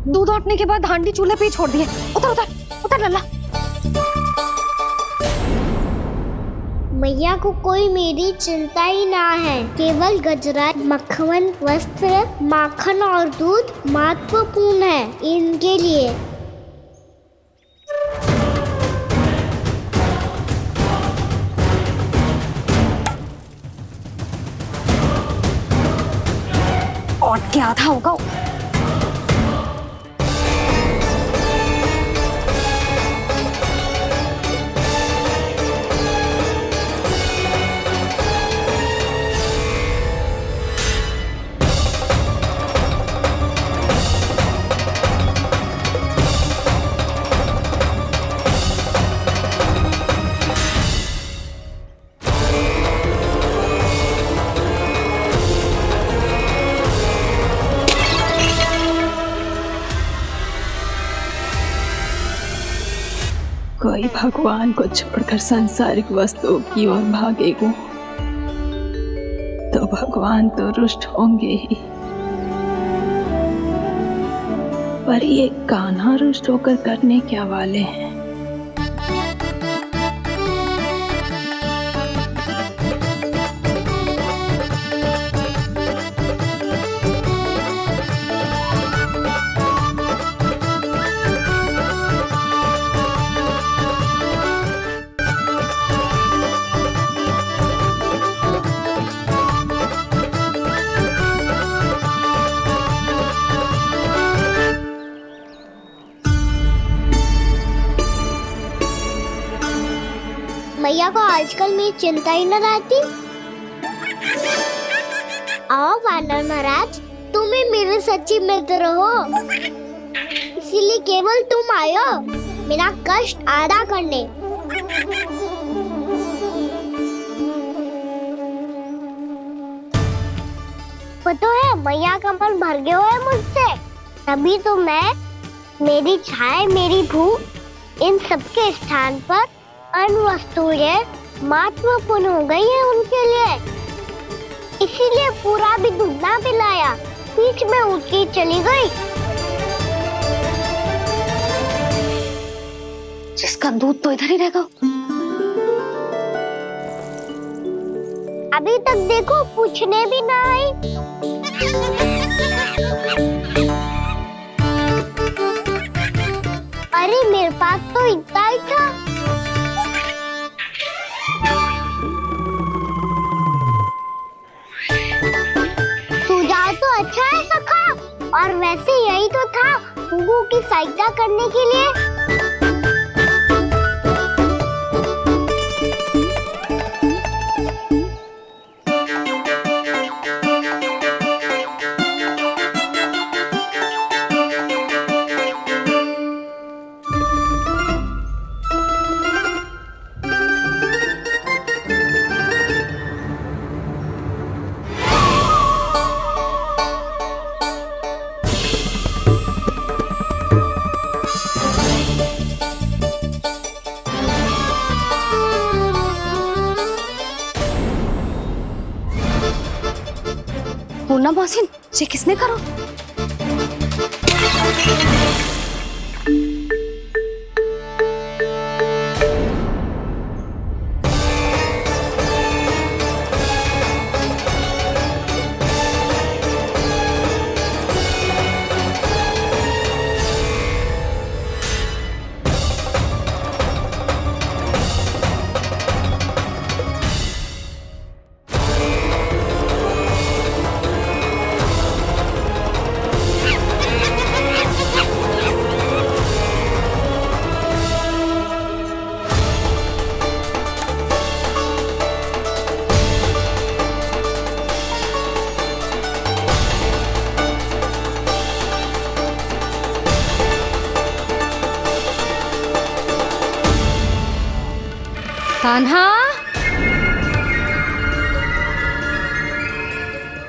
दूध औटने के बाद हांडी चूल्हे पे ही छोड़ दिए। उतर उतर उतर लल्ला। मैया को कोई मेरी चिंता ही ना है। केवल गजरा, मक्खन, वस्त्र, माखन और दूध महत्वपूर्ण है इनके लिए। और क्या था होगा? कोई भगवान को छोड़कर सांसारिक वस्तुओं की ओर भागेगा तो भगवान तो रुष्ट होंगे ही, पर ये कान्हा रुष्ट होकर करने क्या वाले हैं? मैया को आजकल मेरी चिंता ही न रहती। आओ वानर महाराज, तुम ही मेरे सच्ची मित्र हो, इसीलिए केवल तुम आयो मेरा कष्ट आधा करने। वो तो है मैया का मन भर गया है मुझसे, तभी तो मैं, मेरी छाया, मेरी भूख, इन सबके स्थान पर अन्य वस्तुएं महत्वपूर्ण हो गई है उनके लिए। इसीलिए पूरा भी दूध ना पिलाया, बीच में उठ के चली गई। जिसका दूध तो इधर ही रहेगा। अभी तक देखो पूछने भी ना आई। अरे मेरे पास तो इतना ही था। सुझाव तो अच्छा है सखा, और वैसे यही तो था गुगु की सहायता करने के लिए। पूर्णा मौसी, ये किसने करो? कान्हा,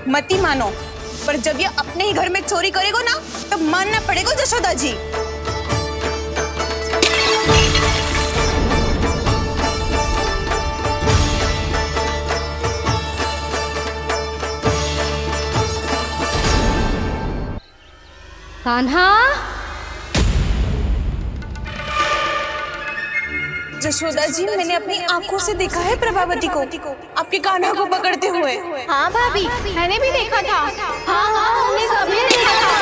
मती मानो, पर जब ये अपने ही घर में चोरी करेगा ना, तब मानना पड़ेगा जशोदा जी। कान्हा, जशोदा जी, मैंने अपनी आंखों से देखा है प्रभावती को आपके कान्हा को पकड़ते हुए। हाँ भाभी, मैंने भी देखा था। हाँ हाँ, हमने सभी देखा था।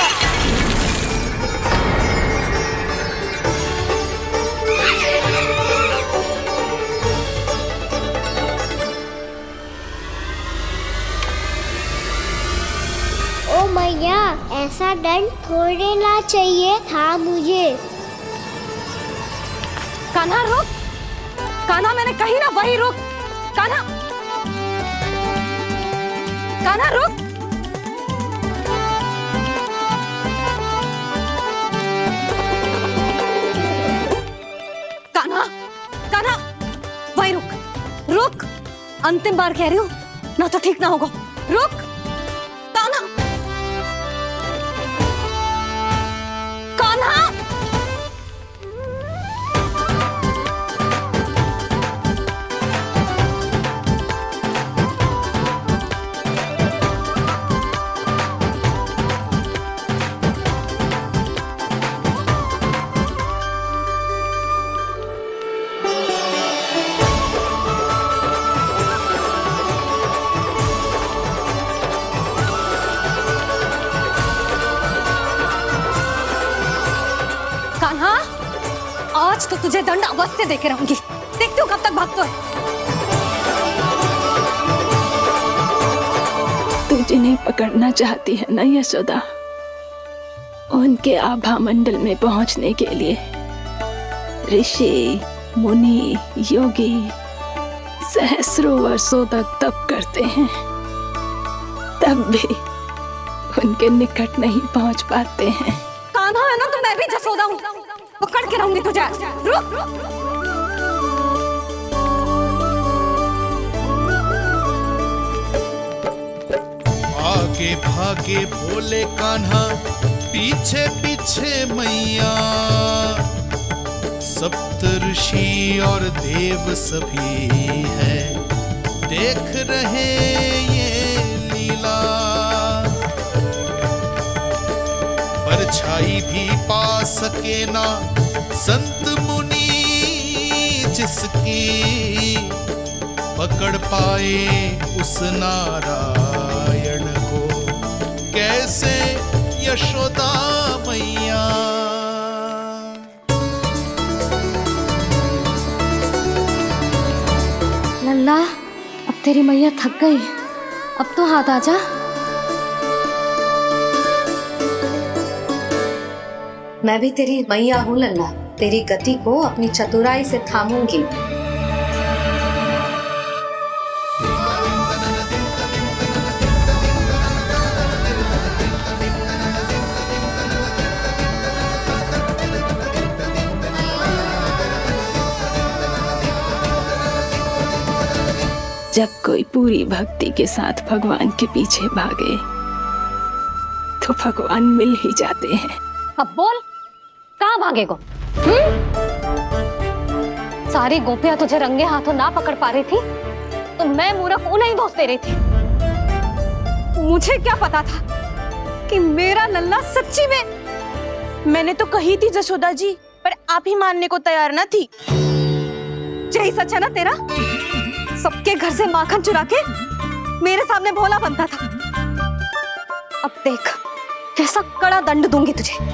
ओ मैया, ऐसा दंड थोड़े ना चाहिए था मुझे। कान्हा रुक, कान्हा, मैंने कही ना वही रुक। कान्हा, कान्हा रुक। कान्हा, कान्हा, वही रुक, रुक। अंतिम बार कह रही हूँ, ना तो ठीक ना होगा। रुक कान्हा, कान्हा। कान्हा, आज तो तुझे दंड अवश्य देके रहूंगी। देखती हूँ कब तक भागता है। तू जिन्हें पकड़ना चाहती है ना यशोदा, उनके आभा मंडल में पहुंचने के लिए ऋषि, मुनि, योगी सहस्रों वर्षों तक तप करते हैं, तब भी उनके निकट नहीं पहुंच पाते हैं। कान्हा है ना तो मैं भी जसोदा हूँ, पकड़ के रहूंगी तुझे। रुक। आगे भागे भोले कान्हा, पीछे पीछे मैया, सप्तऋषि और देव सभी है देख रहे ये लीला। परछाई भी पा सके ना संत मुनि जिसकी, पकड़ पाए उस नारायण को कैसे यशोदा मैया। लल्ला, अब तेरी मैया थक गई, अब तो हाथ आजा। मैं भी तेरी मैया हूँ लल्ला, तेरी गति को अपनी चतुराई से थामूंगी। जब कोई पूरी भक्ति के साथ भगवान के पीछे भागे तो भगवान मिल ही जाते हैं। अब बोल, कहाँ भागेगो? सारी गोपियां तुझे रंगे हाथों ना पकड़ पा रही थी तो मैं मूर्ख उन्हें ही दोष दे रही थी। मुझे क्या पता था कि मेरा लल्ला सच्ची में। मैंने तो कही थी जसोदा जी, पर आप ही मानने को तैयार ना थी। यही सच है ना तेरा? सबके घर से माखन चुरा के मेरे सामने भोला बनता था। अब देख कैसा कड़ा दंड दूंगी तुझे।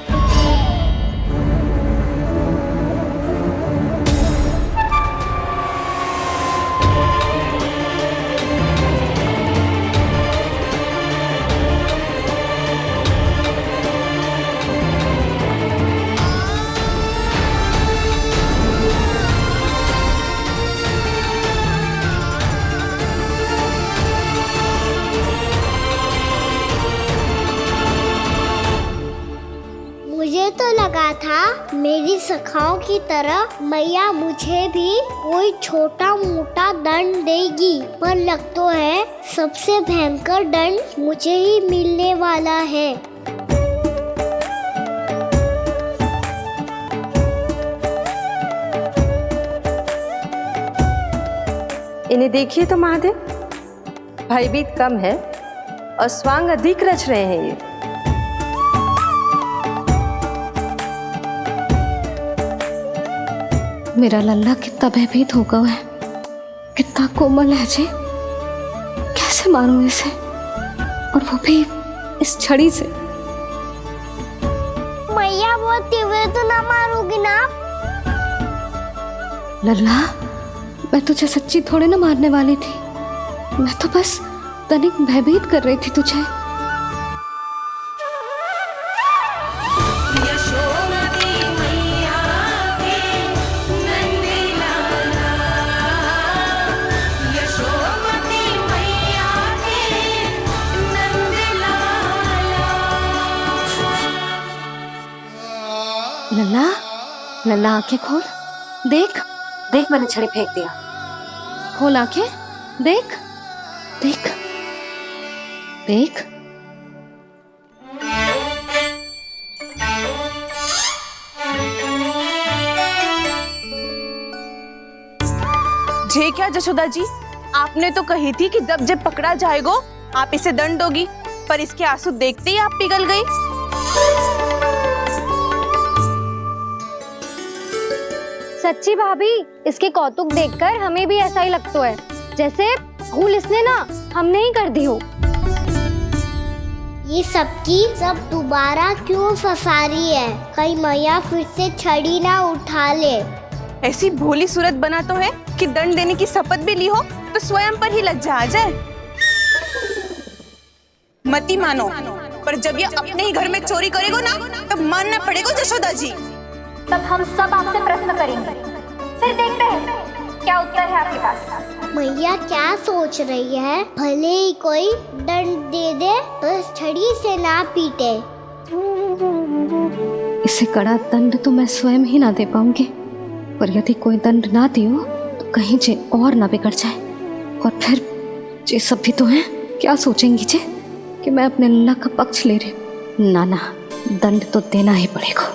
मुझे तो लगा था मेरी सखाओं की तरह मैया मुझे भी कोई छोटा मोटा दंड देगी, पर लग तो है सबसे भयंकर दंड मुझे ही मिलने वाला है। इन्हें देखिए तो महादेव, भयभीत कम है और स्वांग अधिक रच रहे हैं ये। मेरा लल्ला कितना भयभीत होगा है, कितना कोमल है जी। कैसे मारूं इसे, और वो भी इस छड़ी से। मैया बहुत तीव्र तो ना मारोगी ना? लल्ला, मैं तुझे सच्ची थोड़े ना मारने वाली थी, मैं तो बस तनिक भयभीत कर रही थी तुझे। लल्ला, लल्ला आंखें खोल, देख देख मैंने छड़ी फेंक दिया। खोल आंखें, देख देख देख। जे क्या जशोदा जी, आपने तो कही थी कि जब पकड़ा जाएगा आप इसे दंड दोगी, पर इसके आंसू देखते ही आप पिघल गई। सच्ची भाभी, इसके कौतुक देखकर हमें भी ऐसा ही लगता है, जैसे भूल इसने ना हमने ही कर दी हो। ये सबकी सब दोबारा क्यों फंसा रही है? कहीं मैया फिर से छड़ी ना उठा ले। ऐसी भोली सूरत बना तो है कि दंड देने की शपथ भी ली हो तो स्वयं पर ही लज्जा आ जाए। मती मानो, पर जब ये अपने ही घर में चोरी करेगा ना, तब मानना पड़ेगा जशोदा जी। तब हम सब आपसे प्रश्न करेंगे, फिर देखते हैं क्या उत्तर है आपके पास? मैया क्या सोच रही है? भले ही कोई दंड दे दे, बस छड़ी से ना पीटे। इसे कड़ा दंड तो मैं स्वयं ही ना दे पाऊंगी, पर यदि कोई दंड ना दियो तो कहीं जे और ना बिगड़ जाए, और फिर जे सब भी तो हैं, क्या सोचेंगी जे कि मैं अपने अल्लाह का पक्ष ले रही हूँ। ना ना, दंड तो देना ही पड़ेगा।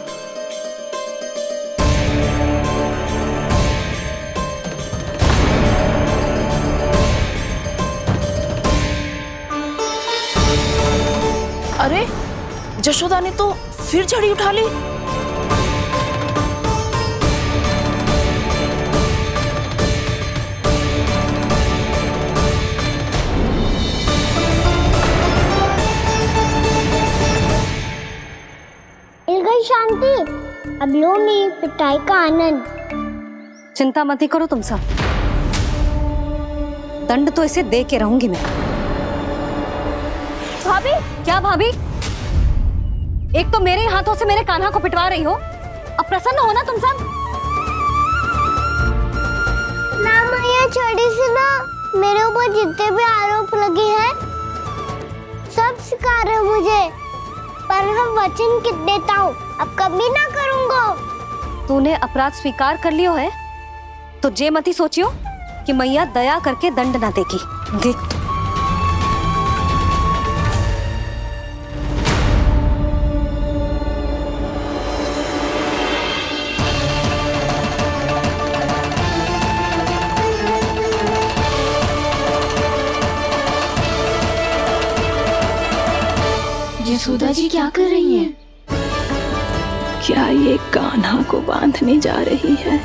अरे जशोदा ने तो फिर छड़ी उठा ली। मिल गई शांति। अब लो मेरी पिटाई का आनंद। चिंता मत ही करो तुम सब, दंड तो इसे दे के रहूंगी मैं। भाभी? क्या भाभी? एक तो मेरे हाथों से मेरे कान्हा को पिटवा रही हो, अब प्रसन्न हो ना तुम सब? ना मैया, छड़ी से ना मेरे ऊपर जितने भी आरोप लगे हैं सब स्वीकार है मुझे, पर मैं वचन कित देता हूँ, अब कभी ना करूँगा। तूने अपराध स्वीकार कर लियो है तो जे मत ही सोचियो कि मैया दया करके दंड ना देगी। देख यशोदा जी क्या कर रही हैं? क्या ये कान्हा को बांधने जा रही है?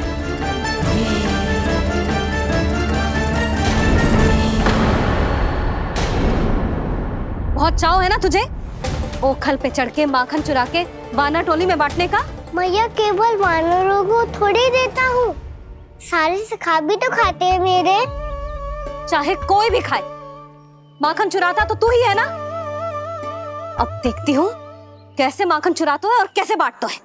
बहुत चाव है ना तुझे ओखल पे चढ़ के माखन चुरा के वानर टोली में बांटने का? मैया, केवल वानरों को थोड़ी देता हूँ, सारे सखा भी तो खाते हैं मेरे। चाहे कोई भी खाए, माखन चुराता तो तू ही है ना। अब देखती हूँ कैसे माखन चुराता है और कैसे बांटता है।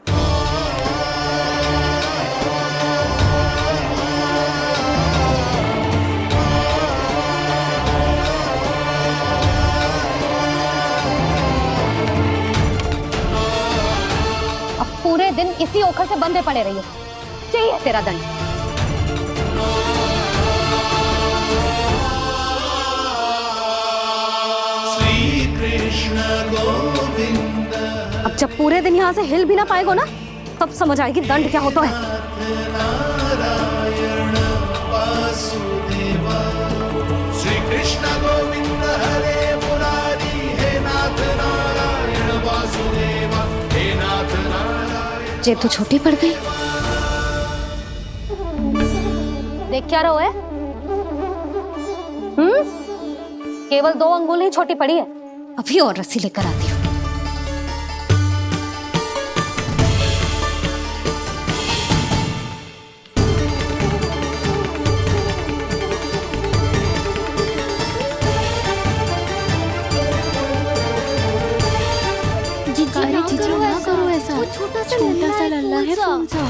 अब पूरे दिन इसी ओखल से बंधे पड़े रहिए, चाहिए तेरा दंड। अब जब पूरे दिन यहाँ से हिल भी ना पाएगो ना, तब समझ आएगी दंड क्या होता है। श्री कृष्ण गोविंद हरे मुरारी, हे नाथ नारायण वासुदेव, हे नाथ नारायण। जे तो छोटी पड़ गई। देख क्या रहो है? केवल 2 अंगुल ही छोटी पड़ी है, अभी और रस्सी लेकर आती हूँ। ना करो ऐसा, छोटा सा लल्ला है कौन सा?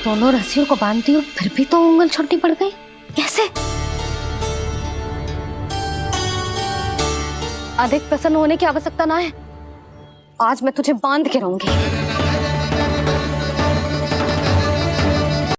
दोनों रस्सियों को बांधती हूँ, फिर भी तो उंगल छोटी पड़ गई। कैसे? अधिक प्रसन्न होने की आवश्यकता ना है, आज मैं तुझे बांध के रहूंगी।